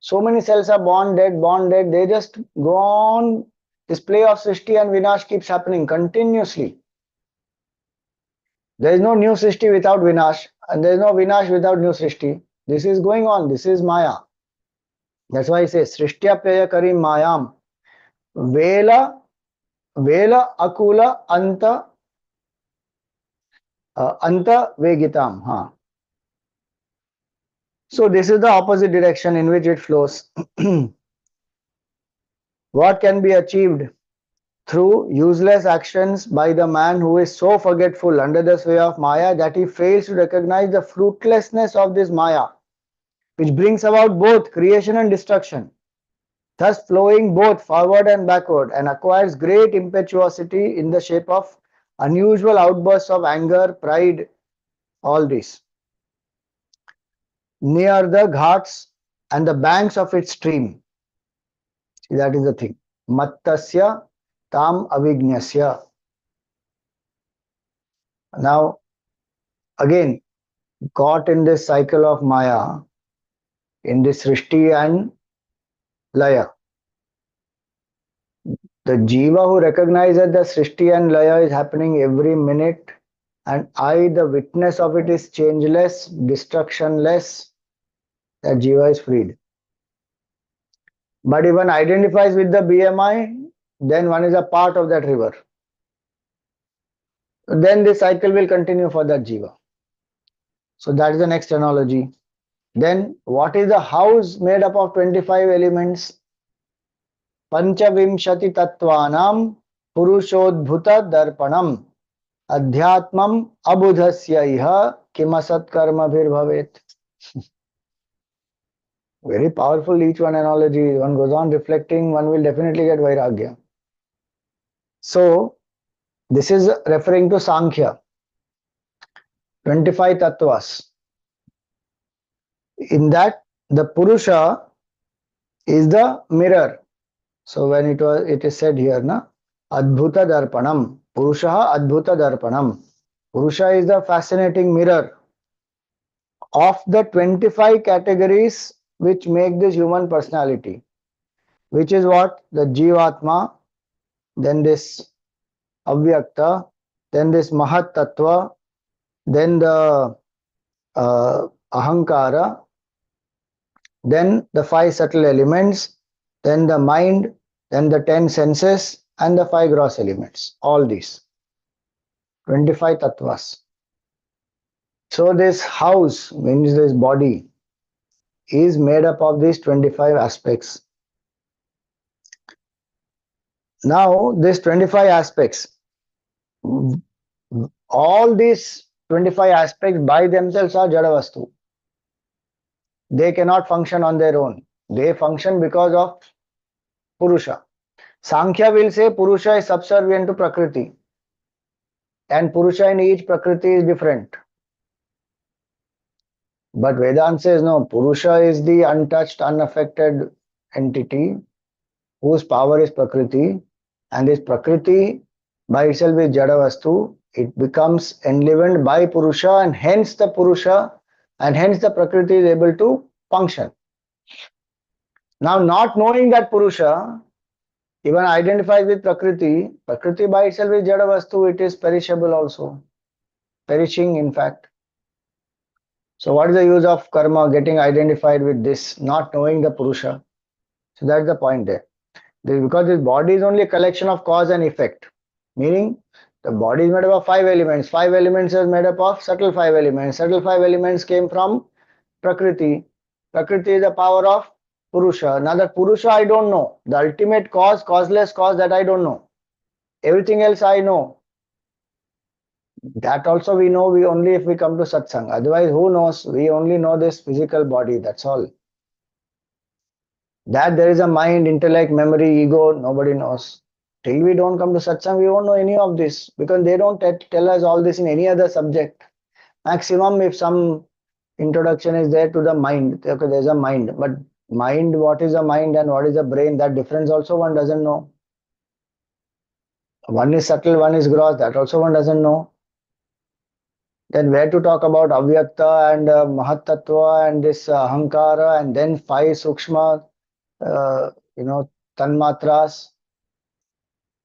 So many cells are born, dead, they just go on. This play of Srishti and Vinash keeps happening continuously. There is no new Srishti without Vinash, and there is no Vinash without new Srishti. This is going on. This is Maya. That's why he says, Srishtya Paya Karim Mayam. Vela, Vela Akula Anta Vegitam. Huh. So this is the opposite direction in which it flows. What can be achieved through useless actions by the man who is so forgetful under the sway of Maya that he fails to recognize the fruitlessness of this Maya, which brings about both creation and destruction, thus flowing both forward and backward, and acquires great impetuosity in the shape of unusual outbursts of anger, pride, all this. Near the ghats and the banks of its stream. See, that is the thing. Mattasya tam avijnasya. Now, again, caught in this cycle of Maya, in this Srishti and Laya. The Jiva who recognizes that the Srishti and Laya is happening every minute, and I, the witness of it, is changeless, destructionless, that Jiva is freed. But if one identifies with the BMI, then one is a part of that river. Then this cycle will continue for that Jiva. So that is the next analogy. Then what is the house made up of 25 elements? Panchavimshati tattvanam purushodbhuta darpanam adhyatmam abudhasya iha kimasat karma bhir bhavet. Very powerful each one analogy. One goes on reflecting, one will definitely get vairagya. So this is referring to Sankhya. 25 tattvas. In that, the Purusha is the mirror. So when it is said here, na, Adbhuta Darpanam, Purusha Adbhuta Darpanam. Purusha is the fascinating mirror of the 25 categories which make this human personality, which is what? The Jivatma, then this Avyakta, then this Mahat Tattva, then the Ahankara, then the 5 subtle elements, then the mind, then the 10 senses, and the 5 gross elements. All these 25 tattvas. So this house, means this body, is made up of these 25 aspects. Now these 25 aspects, all these 25 aspects by themselves are Jadavastu. They cannot function on their own. They function because of Purusha. Sankhya will say Purusha is subservient to Prakriti, and Purusha in each Prakriti is different. But Vedanta says no, Purusha is the untouched, unaffected entity whose power is Prakriti, and this Prakriti by itself is Jadavastu. It becomes enlivened by Purusha, and hence the Purusha and hence the Prakriti is able to function. Now, not knowing that Purusha, even identifies with Prakriti, Prakriti by itself is Jadavastu, it is perishable also, perishing in fact. So what is the use of karma, getting identified with this, not knowing the Purusha? So that's the point there. Because this body is only a collection of cause and effect, meaning the body is made up of 5 elements. 5 elements is made up of subtle 5 elements. Subtle 5 elements came from Prakriti. Prakriti is the power of Purusha. Now that Purusha I don't know. The ultimate cause, causeless cause, that I don't know. Everything else I know. That also we know we only if we come to satsang. Otherwise, who knows? We only know this physical body, that's all. That there is a mind, intellect, memory, ego, nobody knows. Till we don't come to satsang, we won't know any of this, because they don't tell us all this in any other subject. Maximum, if some introduction is there to the mind, okay, there's a mind, but mind, what is a mind and what is a brain, that difference also one doesn't know. One is subtle, one is gross, that also one doesn't know. Then where to talk about avyakta and mahattattva and this ahankara, and then five sukshma, you know, tanmatras,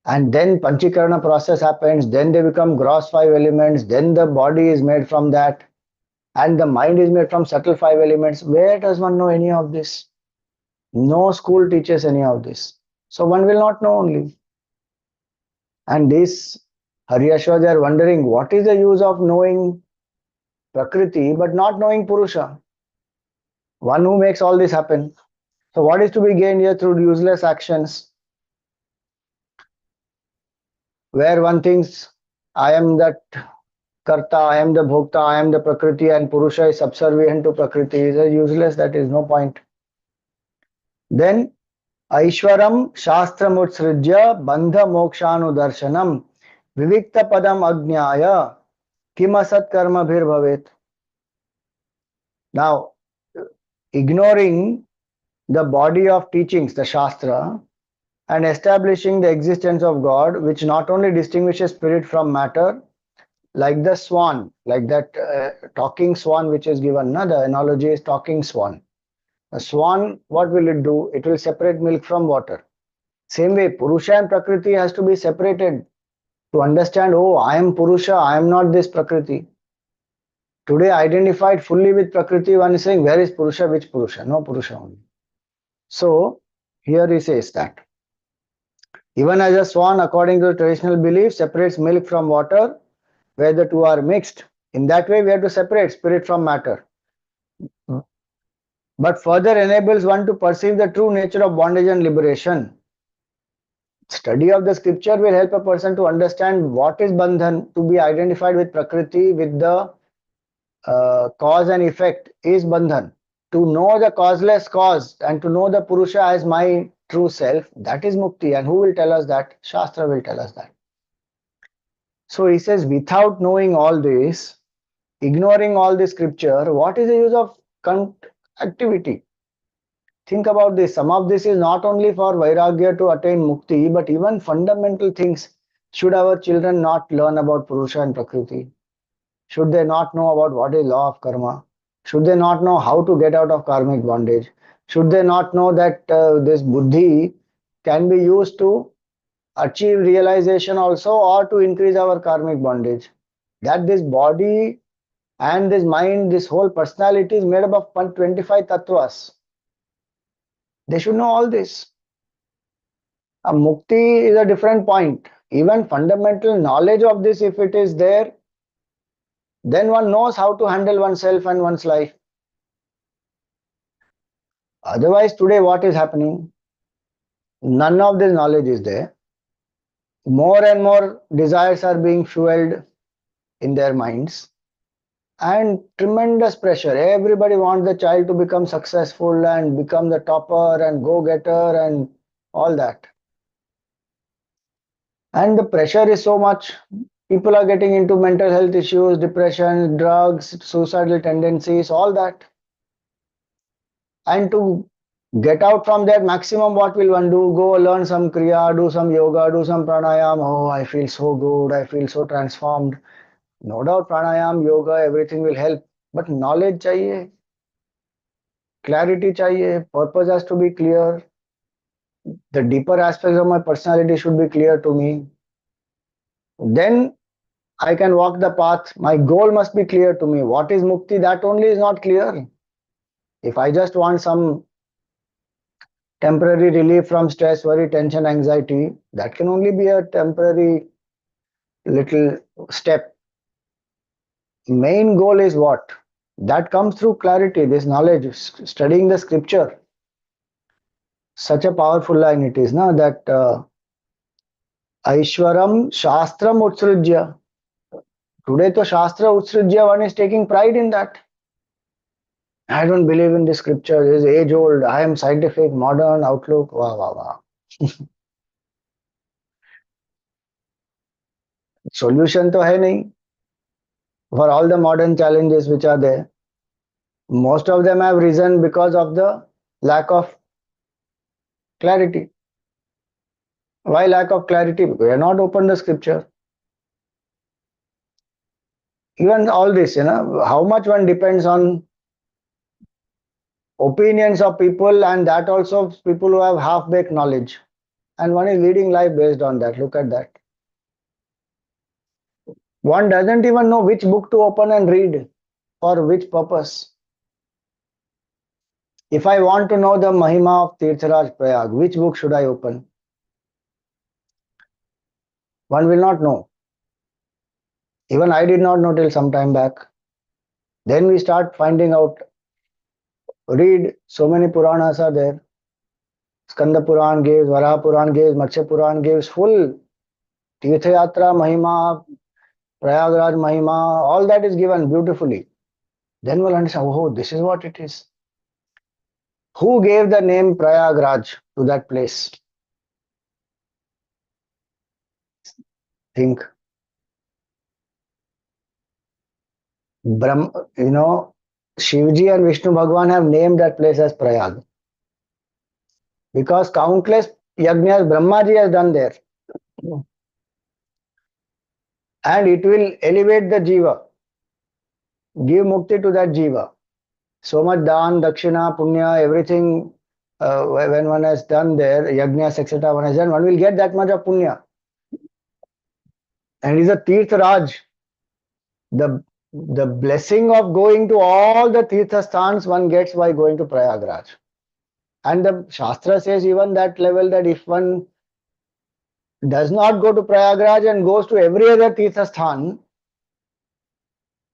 and then panchikarana process happens, then they become gross five elements, then the body is made from that, and the mind is made from subtle five elements. Where does one know any of this? No school teaches any of this. So one will not know only. And this Haryashva, they are wondering what is the use of knowing Prakriti but not knowing Purusha, one who makes all this happen. So what is to be gained here through useless actions, where one thinks, I am that Karta, I am the Bhokta, I am the Prakriti, and Purusha is subservient to Prakriti, is useless, that is no point. Then Aishwaram Shastramutsrijya Bandha Mokshanudarshanam Vivikta Padam Ajnaya Kimasat Karma Bhir Bhavet. Now, ignoring the body of teachings, the Shastra, and establishing the existence of God, which not only distinguishes spirit from matter, like the swan, like that talking swan which is given, na? The analogy is talking swan. A swan, what will it do? It will separate milk from water. Same way, Purusha and Prakriti has to be separated to understand, oh, I am Purusha, I am not this Prakriti. Today, identified fully with Prakriti, one is saying, where is Purusha? Which Purusha? No Purusha only. So, here he says that even as a swan, according to the traditional belief, separates milk from water, where the two are mixed, in that way we have to separate spirit from matter. But further enables one to perceive the true nature of bondage and liberation. Study of the scripture will help a person to understand what is bandhan, to be identified with Prakriti, with the cause and effect is bandhan. To know the causeless cause and to know the Purusha as my true self, that is mukti. And who will tell us that? Shastra will tell us that. So he says, without knowing all this, ignoring all the scripture, what is the use of activity? Think about this. Some of this is not only for vairagya to attain mukti, but even fundamental things. Should our children not learn about Purusha and Prakriti? Should they not know about what is law of karma? Should they not know how to get out of karmic bondage? Should they not know that this buddhi can be used to achieve realization also, or to increase our karmic bondage? That this body and this mind, this whole personality is made up of 25 tattvas. They should know all this. A mukti is a different point. Even fundamental knowledge of this, if it is there, then one knows how to handle oneself and one's life. Otherwise, today what is happening? None of this knowledge is there. More and more desires are being fueled in their minds, and tremendous pressure. Everybody wants the child to become successful and become the topper and go-getter and all that. And the pressure is so much. People are getting into mental health issues, depression, drugs, suicidal tendencies, all that. And to get out from that, maximum what will one do? Go learn some kriya, do some yoga, do some pranayam. Oh, I feel so good, I feel so transformed. No doubt pranayam, yoga, everything will help. But knowledge chahiye, clarity chahiye, purpose has to be clear. The deeper aspects of my personality should be clear to me. Then I can walk the path. My goal must be clear to me. What is mukti? That only is not clear. If I just want some temporary relief from stress, worry, tension, anxiety, that can only be a temporary little step. Main goal is what? That comes through clarity, this knowledge, studying the scripture. Such a powerful line it is, na, that Aishwaram Shastram Utsrujya. Today, to Shastra Utsrujya, one is taking pride in that. I don't believe in the scripture, it is age old, I am scientific, modern outlook, wow, wow, wow. Solution तो है नहीं for all the modern challenges which are there. Most of them have risen because of the lack of clarity. Why lack of clarity? Because we have not opened the scripture. Even all this, how much one depends on opinions of people, and that also people who have half-baked knowledge. And one is leading life based on that. Look at that. One doesn't even know which book to open and read for which purpose. If I want to know the Mahima of Tirtharaj Prayag, which book should I open? One will not know. Even I did not know till some time back. Then we start finding out, read, so many Puranas are there. Skanda Puran gives, Varaha Puran gives, Matsya Puran gives full Tirtha Yatra Mahima, Prayagraj Mahima, all that is given beautifully. Then we'll understand, oh, this is what it is. Who gave the name Prayagraj to that place? Think. Shivji and Vishnu Bhagwan have named that place as Prayag. Because countless yajnas Brahmaji has done there. And it will elevate the jiva, give mukti to that jiva. So much dan, dakshina, punya, everything, when one has done there, yajnas, etc., one has done, one will get that much of punya. And it is a Tirth Raj. The blessing of going to all the Tirtha sthans one gets by going to Prayagraj. And the Shastra says even that level that if one does not go to Prayagraj and goes to every other Tirtha sthan,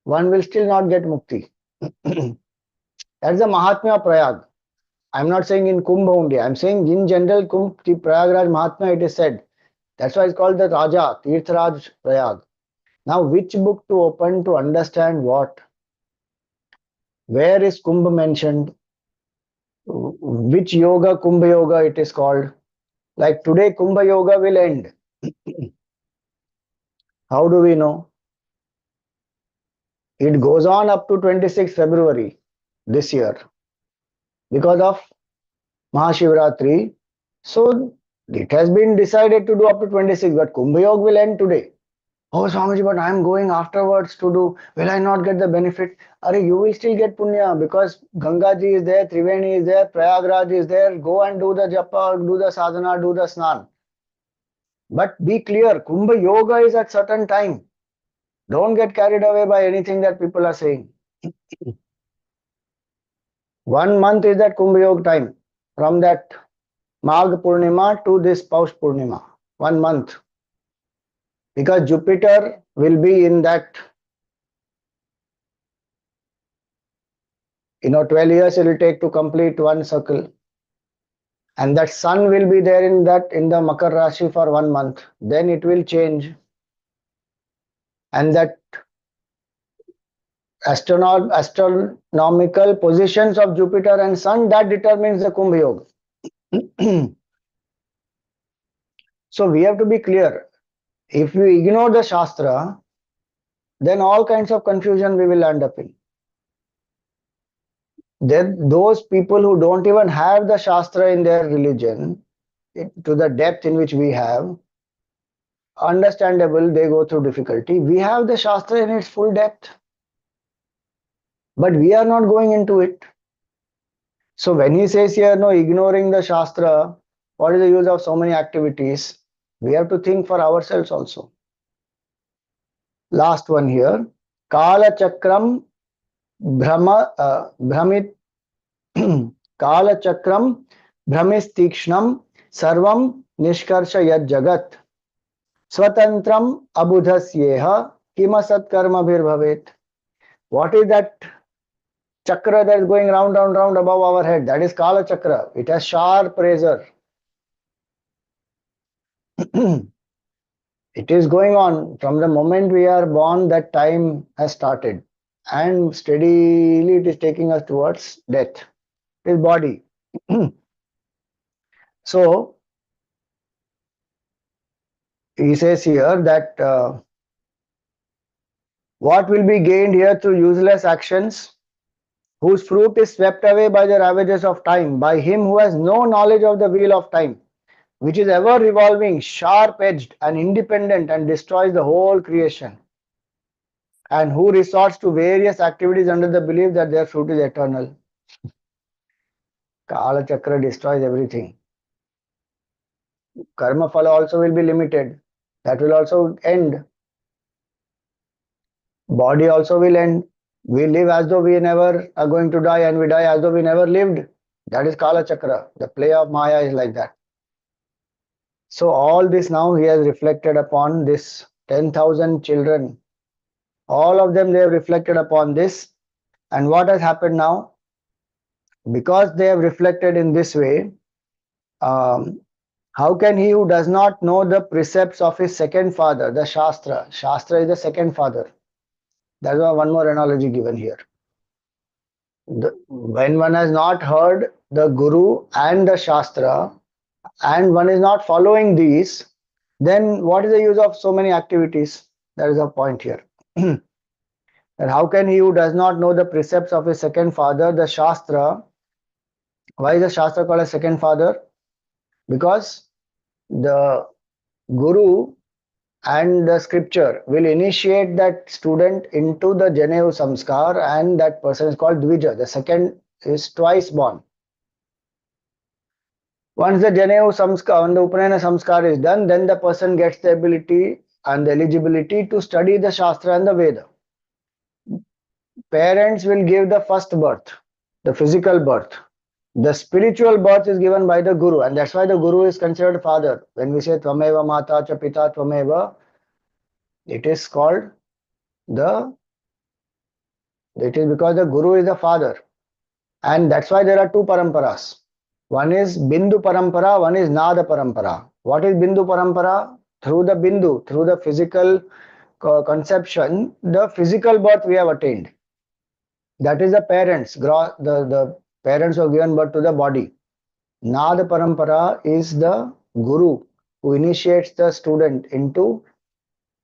one will still not get mukti. That's the Mahatmya of Prayag. I'm not saying in Kumbh only. I'm saying in general, Kumbh, Prayagraj Mahatmya, it is said. That's why it's called the Raja, Tirthraj Prayag. Now, which book to open to understand what? Where is Kumbh mentioned? Which yoga, Kumbh yoga it is called? Like today, Kumbh yoga will end. How do we know? It goes on up to 26 February this year because of Mahashivratri. So it has been decided to do up to 26, but Kumbh Yoga will end today. Oh, Swamiji, but I am going afterwards to do. Will I not get the benefit? Are you will still get punya because Ganga ji is there, Triveni is there, Prayagraj is there. Go and do the japa, do the sadhana, do the snan. But be clear, Kumbh Yoga is at certain time. Don't get carried away by anything that people are saying. 1 month is that Kumbh Yoga time. From that Magh Purnima to this Paush Purnima. 1 month. Because Jupiter will be in that, 12 years it will take to complete one circle. And that sun will be there in the Makar Rashi for 1 month. Then it will change. And that astronomical positions of Jupiter and Sun, that determines the Kumbh Yoga. So we have to be clear. If we ignore the Shastra, then all kinds of confusion we will end up in. Then those people who don't even have the Shastra in their religion, to the depth in which we have, understandable, they go through difficulty. We have the Shastra in its full depth, but we are not going into it. So when he says here, no, ignoring the Shastra, what is the use of so many activities? We have to think for ourselves also. Last one here. Kala Chakram Bhramit Kala Chakram Bhramistikshnam Sarvam Nishkarsha Yad Jagat Swatantram Abudhasyeha Kimasat Karma Bhir Bhavet. What is that chakra that is going round above our head? That is Kala Chakra. It has sharp razor. It is going on from the moment we are born, that time has started, and steadily it is taking us towards death. It is body. So he says here that What will be gained here through useless actions, whose fruit is swept away by the ravages of time, by him who has no knowledge of the wheel of time, which is ever revolving, sharp-edged and independent and destroys the whole creation, and who resorts to various activities under the belief that their fruit is eternal. Kala Chakra destroys everything. Karma Phala also will be limited. That will also end. Body also will end. We live as though we never are going to die, and we die as though we never lived. That is Kala Chakra. The play of Maya is like that. So all this now he has reflected upon this 10,000 children. All of them, they have reflected upon this. And what has happened now? Because they have reflected in this way, how can he who does not know the precepts of his second father, the Shastra? Shastra is the second father. That's why one more analogy given here. When one has not heard the Guru and the Shastra, and one is not following these, then what is the use of so many activities? That is the point here. And how can he who does not know the precepts of his second father, the Shastra? Why is the Shastra called a second father? Because the Guru and the scripture will initiate that student into the Janevu Samskar, and that person is called Dvija. The second is twice born. Once the Janevu Samskar, when the Upanayana Samskar is done, then the person gets the ability and the eligibility to study the Shastra and the Veda. Parents will give the first birth, the physical birth. The spiritual birth is given by the Guru, and that's why the Guru is considered father. When we say Tvameva Mata Cha Pita Tvameva, it is called it is because the Guru is the father. And that's why there are two paramparas. One is Bindu Parampara, one is Nada Parampara. What is Bindu Parampara? Through the Bindu, through the physical conception, the physical birth we have attained. That is the parents, the parents who have given birth to the body. Nada Parampara is the Guru who initiates the student into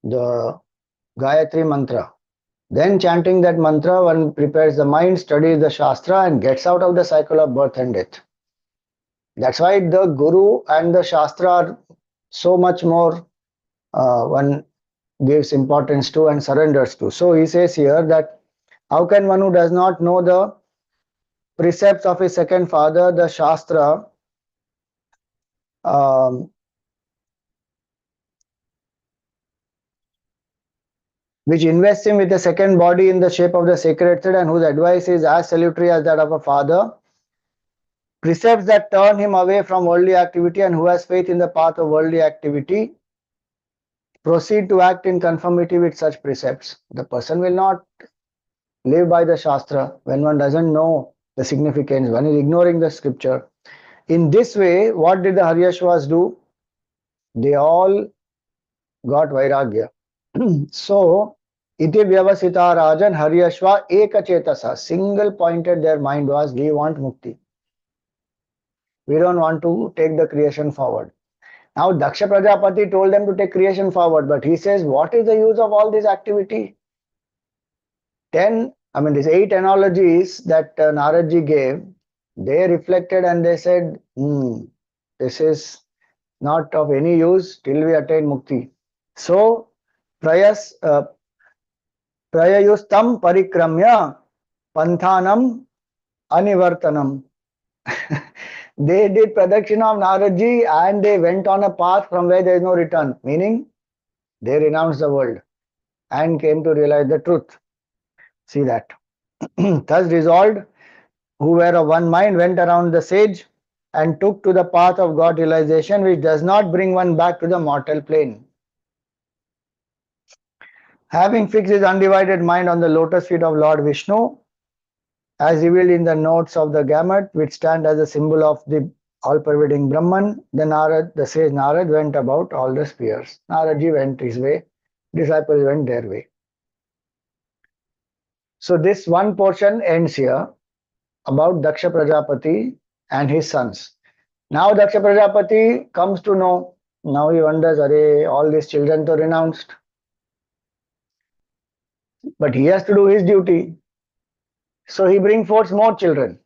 the Gayatri Mantra. Then chanting that mantra, one prepares the mind, studies the Shastra, and gets out of the cycle of birth and death. That's why the Guru and the Shastra are so much more one gives importance to and surrenders to. So he says here that how can one who does not know the precepts of his second father, the Shastra, which invests him with a second body in the shape of the sacred thread, and whose advice is as salutary as that of a father, precepts that turn him away from worldly activity, and who has faith in the path of worldly activity, proceed to act in conformity with such precepts. The person will not live by the Shastra when one doesn't know the significance, one is ignoring the scripture. In this way, what did the Haryashvas do? They all got vairagya. So, iti vyavasita rajan Haryashva ekachetasa, single pointed their mind was, we want mukti. We don't want to take the creation forward. Now, Daksha Prajapati told them to take creation forward, but he says, what is the use of all this activity? These 8 analogies that Naradji gave, they reflected and they said, this is not of any use till we attain mukti. So, prayayustam parikramya panthanam anivartanam. They did pradakshina of Naradji and they went on a path from where there is no return, meaning they renounced the world and came to realize the truth. See that. Thus resolved, who were of one mind, went around the sage and took to the path of God realization, which does not bring one back to the mortal plane. Having fixed his undivided mind on the lotus feet of Lord Vishnu, as revealed in the notes of the gamut, which stand as a symbol of the all-pervading Brahman, the sage Narad went about all the spheres. Naradji went his way, disciples went their way. So this one portion ends here about Daksha Prajapati and his sons. Now Daksha Prajapati comes to know, now he wonders, all these children are renounced. but he has to do his duty. So he brings forth more children.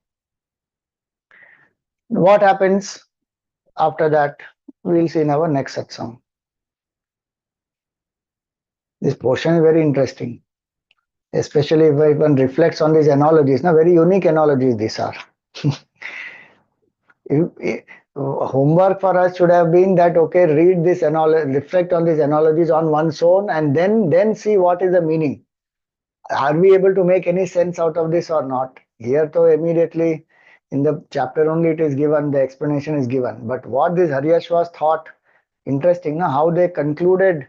What happens after that? We'll see in our next satsang. This portion is very interesting, especially if one reflects on these analogies. Now, very unique analogies these are. Homework for us should have been that, okay, read this analogy, reflect on these analogies on one's own, and then see what is the meaning. Are we able to make any sense out of this or not? Here, though, immediately in the chapter only it is given, the explanation is given. But what this Haryashvas thought, interesting, na? How they concluded,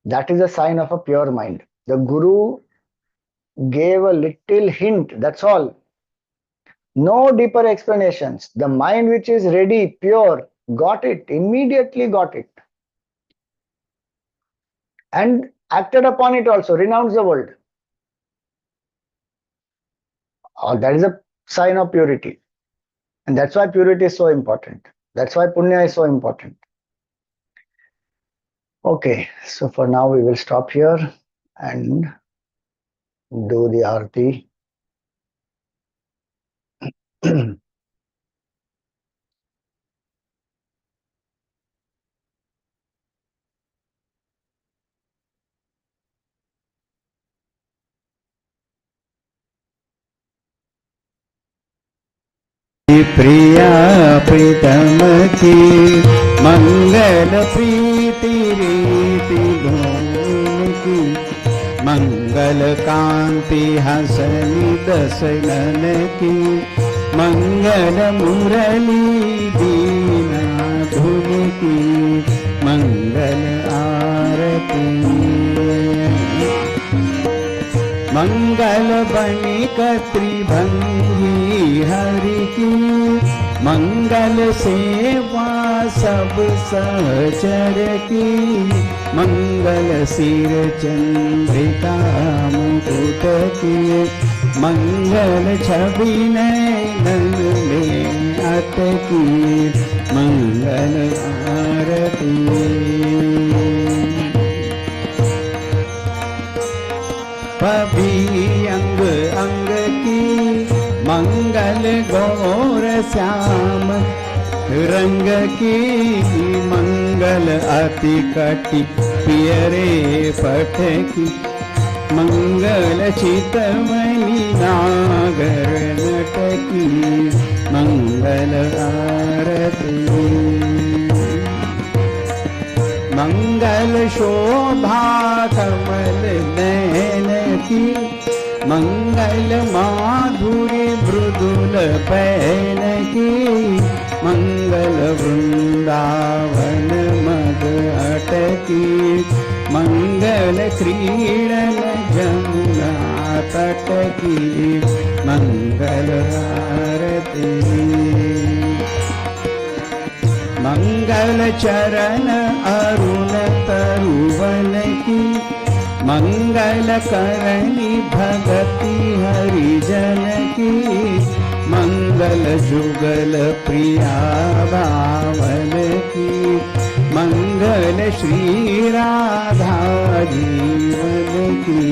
that is a sign of a pure mind. The Guru gave a little hint, that's all. No deeper explanations. The mind which is ready, pure, got it, immediately got it. And acted upon it also, renounced the world. That is a sign of purity. And that's why purity is so important. That's why punya is so important. Okay, so for now we will stop here and do the arti. प्रिया प्रीतम की मंगल प्रीति रीति धूम की मंगल कांति हसनी दसनन की मंगल मुरली दीना धुन की मंगल आरती मंगल बणिक त्रिभंगी हरि की मंगल सेवा सब सहचर की मंगल सिर चंद्रिका मुकुट की मंगल छवि नयन में अटकी मंगल आरती पभी अंग अंग की मंगल गौर श्याम रंग की मंगल अति कटि पियरे पट की मंगल चितमणि नागर नट की मंगल आरती मंगल शोभा कमल नयन की मंगल माधुरी मृदुल पैन की मंगल वृंदावन मद अटकी मंगल क्रीडन जमुना तट की मंगल आरती मंगल चरण अरुण तरुवन की मंगल करणी भगति हरिजन की मंगल जुगल प्रिया भावन की मंगल श्री राधा जीवन की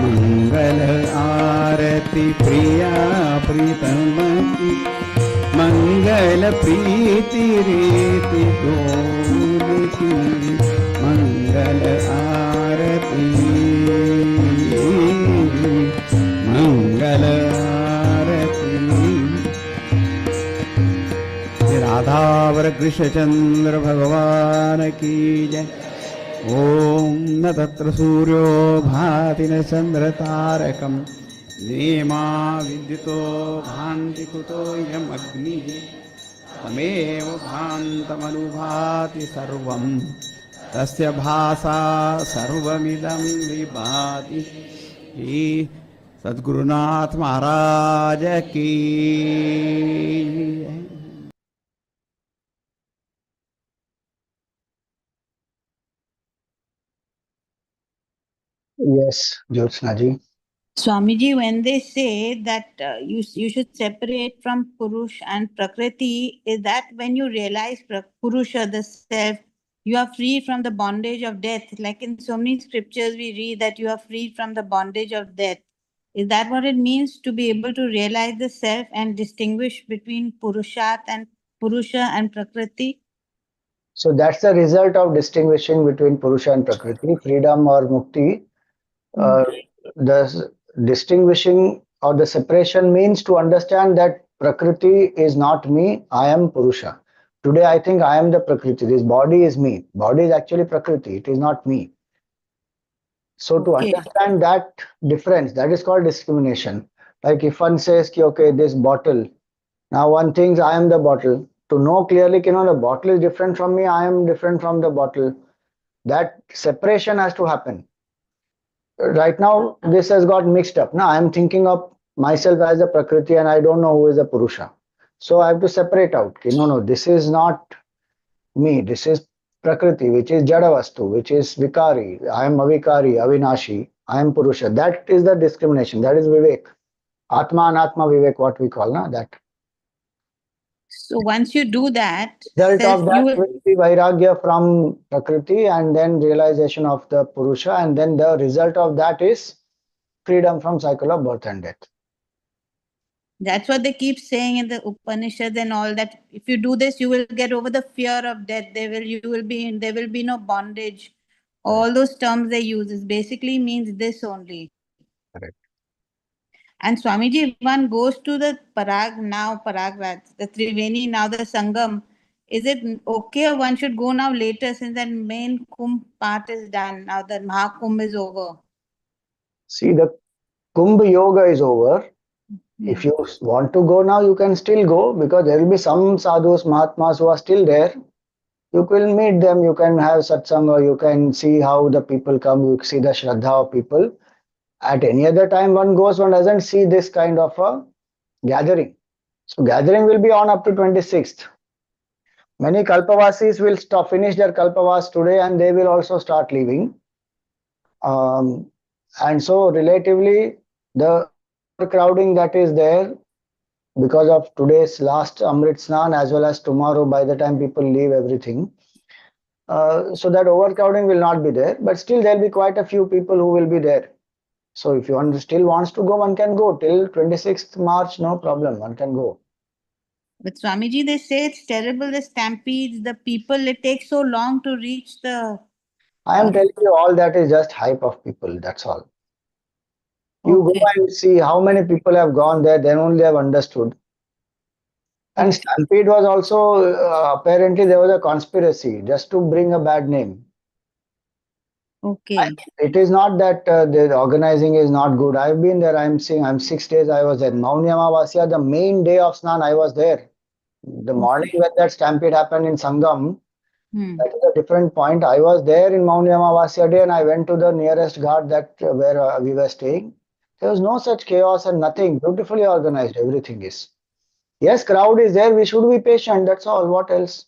मंगल आरती प्रिया प्रीतम की मंगल प्रीति रीति डोल की मंगल आरती मंगल आरती राधावर कृष्णचंद्र भगवान की जय। ओम न तत्र सूर्यो भाति न चंद्र तारकम् नेमा विद्युतो भान्ति कुतोऽयम् अग्निः तमेव भान्तमनुभाति सर्वं तस्य भासा सर्वमिदं विभाति। सद्गुरुनाथ महाराज की। Yes, Jyotsna ji. Swamiji, when they say that you should separate from Purush and Prakriti, is that when you realize Purusha, the self, you are free from the bondage of death. Like in so many scriptures, we read that you are freed from the bondage of death. Is that what it means to be able to realize the self and distinguish between Purusha and Prakriti? So that's the result of distinguishing between Purusha and Prakriti, freedom or mukti. Uh, the distinguishing or the separation means to understand that Prakriti is not me, I am Purusha. Today I think I am the Prakriti, this body is me. Body is actually Prakriti, it is not me. So to Okay. understand that difference, that is called discrimination. Like if one says, ki, okay, this bottle, now one thinks I am the bottle. To know clearly, the bottle is different from me, I am different from the bottle. That separation has to happen. Right now, this has got mixed up. Now I am thinking of myself as a Prakriti and I don't know who is a Purusha. So I have to separate out. No, this is not me. This is Prakriti, which is Jadavastu, which is Vikari. I am Avikari, Avinashi. I am Purusha. That is the discrimination. That is Vivek. Atma Anatma Vivek, what we call that. So once you do that, Result self, of you that will. will be Vairagya from Prakriti and then realization of the Purusha, and then the result of that is freedom from cycle of birth and death. That's what they keep saying in the Upanishads and all, that if you do this, you will get over the fear of death. There will be no bondage. Correct. All those terms they use is basically means this only. Correct. And Swamiji, if one goes to the Paragraj, the Triveni, now the Sangam, is it okay or one should go now later since that main Kumbh part is done? Now the Mahakumbh is over. See, the Kumbh Yoga is over. If Hmm. you want to go now, you can still go because there will be some sadhus, Mahatmas who are still there. You will meet them, you can have satsang, or you can see how the people come, you see the Shraddha of people. At any other time, one goes, one doesn't see this kind of a gathering. So, gathering will be on up to 26th. Many Kalpavasis will finish their Kalpavas today and they will also start leaving. And so, relatively, the overcrowding that is there because of today's last Amrit Snan as well as tomorrow by the time people leave everything. So that overcrowding will not be there, but still there will be quite a few people who will be there. So if you still wants to go, one can go till 26th March, no problem, one can go. But Swamiji, they say it's terrible, the stampedes, the people, it takes so long to reach the. I am telling you, all that is just hype of people, that's all. You go Okay. and see how many people have gone there, then only have understood. And Okay. Stampede was also, apparently there was a conspiracy just to bring a bad name. Okay. It is not that the organizing is not good. I've been there. I'm seeing. I'm 6 days. I was there. Mauni Amavasya, the main day of Snan, I was there. The morning Okay. when that stampede happened in Sangam, Hmm. that is a different point. I was there in Mauni Amavasya day, and I went to the nearest ghat that where we were staying. There was no such chaos and nothing. Beautifully organized. Everything is. Yes, crowd is there. We should be patient. That's all. What else?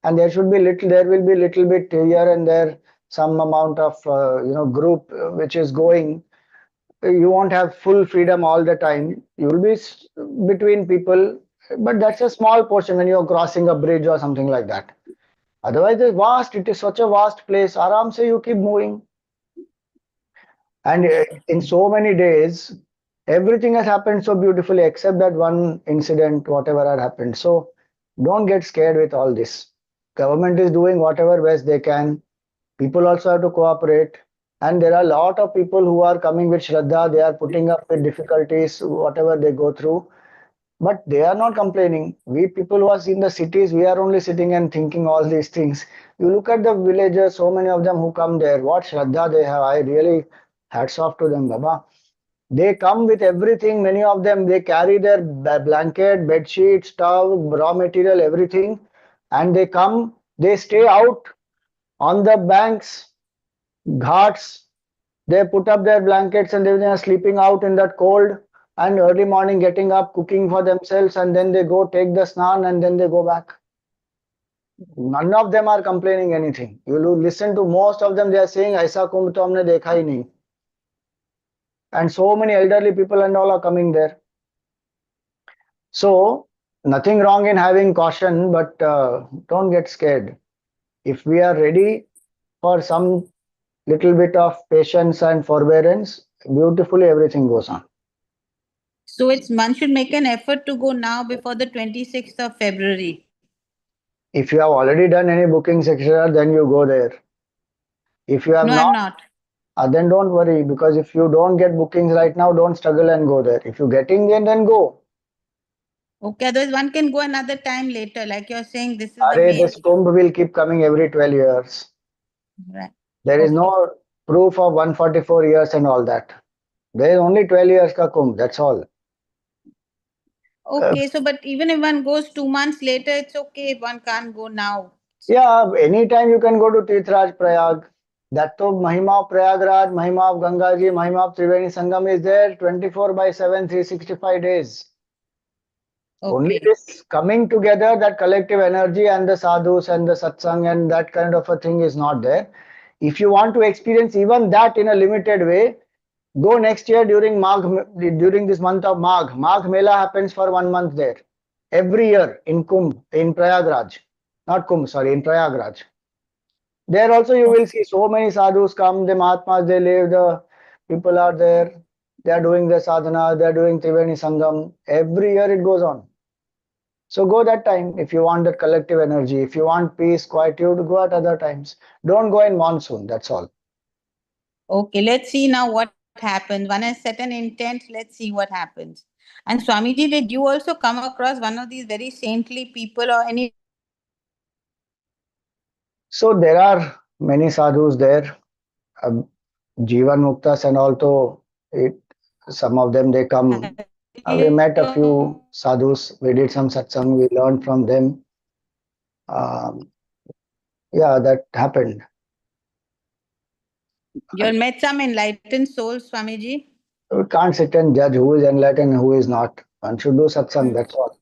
And there should be little, there will be little bit here and there, some amount of group which is going. You won't have full freedom all the time. You will be between people, but that's a small portion when you're crossing a bridge or something like that. Otherwise it's vast, it is such a vast place. Aram se you keep moving. And in so many days everything has happened so beautifully except that one incident, whatever had happened. So don't get scared with all this. Government is doing whatever best they can. People also have to cooperate. And there are a lot of people who are coming with Shraddha. They are putting up with difficulties, whatever they go through. But they are not complaining. We people who are in the cities, we are only sitting and thinking all these things. You look at the villagers, so many of them who come there, what Shraddha they have. I really hats off to them, Baba. They come with everything. Many of them, they carry their blanket, bed sheet, stove, raw material, everything. And they come, they stay out on the banks, ghats. They put up their blankets and they are sleeping out in that cold and early morning getting up, cooking for themselves, and then they go take the snan and then they go back. None of them are complaining anything. You listen to most of them, they are saying, Aisa kumbh to humne dekha hi nahi. And so many elderly people and all are coming there. So, nothing wrong in having caution, but don't get scared. If we are ready for some little bit of patience and forbearance, beautifully everything goes on. So it's one should make an effort to go now before the 26th of February. If you have already done any bookings, etc., then you go there. If you have No, I'm not, not. then don't worry, because if you don't get bookings right now, don't struggle and go there. If you're getting in, then go. Okay, otherwise one can go another time later. Like you're saying, this is the Are main. this Kumbh will keep coming every 12 years. Right. There is Okay. no proof of 144 years and all that. There is only 12 years ka Kumbh, that's all. Uh, Okay, so but even if one goes 2 months later, it's okay if one can't go now. yeah, anytime you can go to Tirthraj Prayag. That to Mahima of Prayagraj, Mahima of Gangaji, Mahima of Triveni Sangam is there 24 by 7, 365 days. Only Okay. this coming together, that collective energy and the sadhus and the satsang and that kind of a thing is not there. If you want to experience even that in a limited way, go next year during during this month of Magh. Magh Mela happens for 1 month there. Every year in Kumbh, in Prayagraj. Not Kumbh, sorry, in Prayagraj. There also you will see so many sadhus come, the Mahatmas, they live, the people are there, they are doing the sadhana, they are doing Triveni Sangam. Every year it goes on. So go that time if you want that collective energy. If you want peace, quietude, go at other times. Don't go in monsoon, that's all. Okay, let's see now what happens. One has set an intent, let's see what happens. And Swamiji, did you also come across one of these very saintly people or any? So there are many sadhus there. Um, Jivan Muktas and also it, some of them they come. We met a few sadhus. We did some satsang. We learned from them. Um, yeah, that happened. You met some enlightened souls, Swamiji? We can't sit and judge who is enlightened and who is not. One should do satsang. That's all.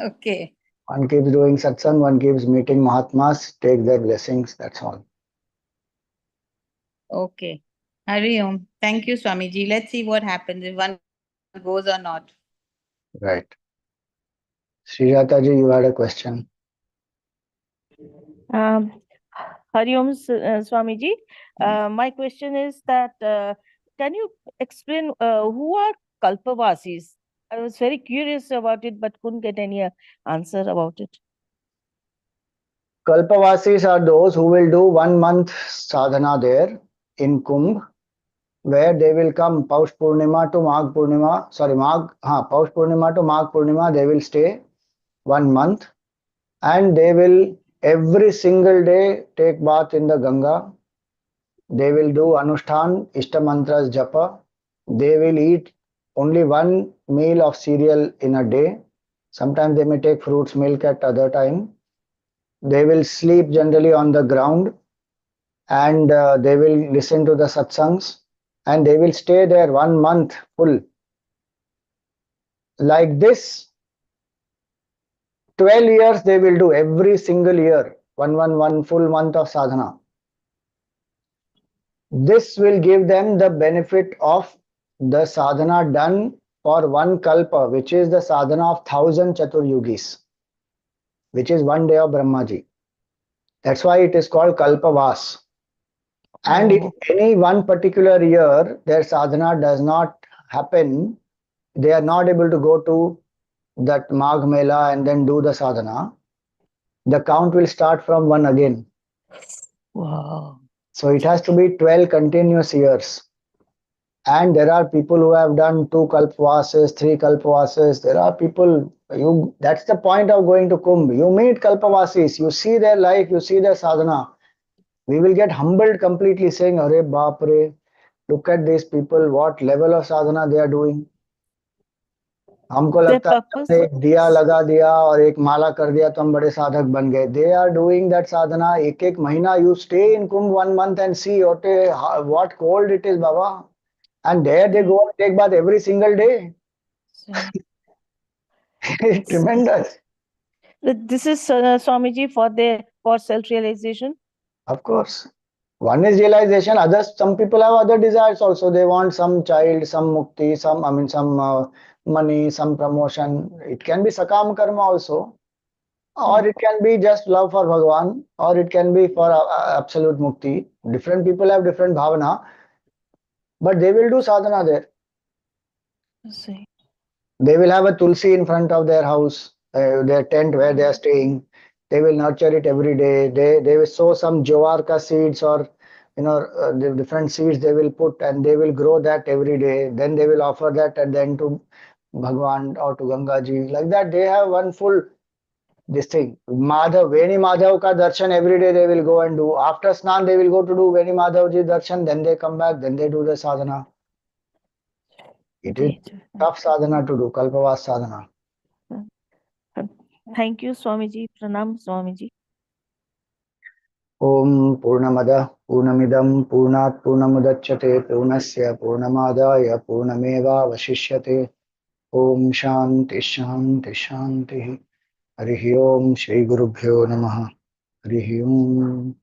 Okay. One keeps doing satsang. One keeps meeting Mahatmas. Take their blessings. That's all. Okay. Hari Om. Thank you, Swamiji. Let's see what happens if one goes or not. Right. Srijata ji, you had a question. Um, Hari Om, Swamiji. My question is that can you explain who are Kalpavasis? I was very curious about it, but couldn't get any answer about it. Kalpavasis are those who will do 1 month sadhana there in Kumbh, where they will come Paush Purnima to Magh Purnima. Sorry, Paush Purnima to Magh Purnima. They will stay 1 month, and they will every single day take bath in the Ganga. They will do Anushtan, Ishta Mantras Japa. They will eat only one meal of cereal in a day. Sometimes they may take fruits, milk at other time. They will sleep generally on the ground, and they will listen to the satsangs, and they will stay there 1 month full. Like this, 12 years they will do every single year, one full month of sadhana. This will give them the benefit of the sadhana done for one kalpa, which is the sadhana of 1,000 Chaturyugis, which is 1 day of Brahmaji. That's why it is called Kalpavas. And if any one particular year their sadhana does not happen, they are not able to go to that Magh Mela and then do the sadhana, the count will start from 1 again. Wow. So it has to be 12 continuous years. And there are people who have done 2 kalpavases, 3 kalpavases. There are people, that's the point of going to Kumbh. You meet kalpavasis, you see their life, you see their sadhana. We will get humbled completely saying, Arey Baap Re, look at these people, what level of sadhana they are doing. हमको Their लगता है purpose. हमने एक दिया लगा दिया और एक माला कर दिया तो हम बड़े साधक बन गए. They are doing that sadhana एक एक महीना. You stay in Kumbh 1 month and see what cold it is, Baba. And there they go and take bath every single day. It's tremendous. This is Swamiji for self-realization. Of course. One is realization. Others, some people have other desires also. They want some child, some mukti, some money, some promotion. It can be sakam karma also. or it can be just love for Bhagavan, or it can be for absolute mukti. Different people have different bhavana, but they will do sadhana there. See. They will have a tulsi in front of their house, their tent where they are staying. They will nurture it every day. They will sow some jawarka seeds or the different seeds they will put, and they will grow that every day. Then they will offer that and then to Bhagwan or to Ganga Ji. Like that, they have one full this thing. Madhav, Veni Madhav ka darshan every day they will go and do. After Snan, they will go to do Veni Madhav Ji darshan. Then they come back. Then they do the sadhana. It is tough sadhana to do, Kalpavas sadhana. Thank you, Swamiji. Pranam, Swamiji. Om Purnamada Purnamidam Purnat Purnamudachyate Purnasya Purnamadaya Purnameva Vashishyate Om Shanti Shanti Shanti Harihi Om Shri Gurubhyo Namaha Harihi Om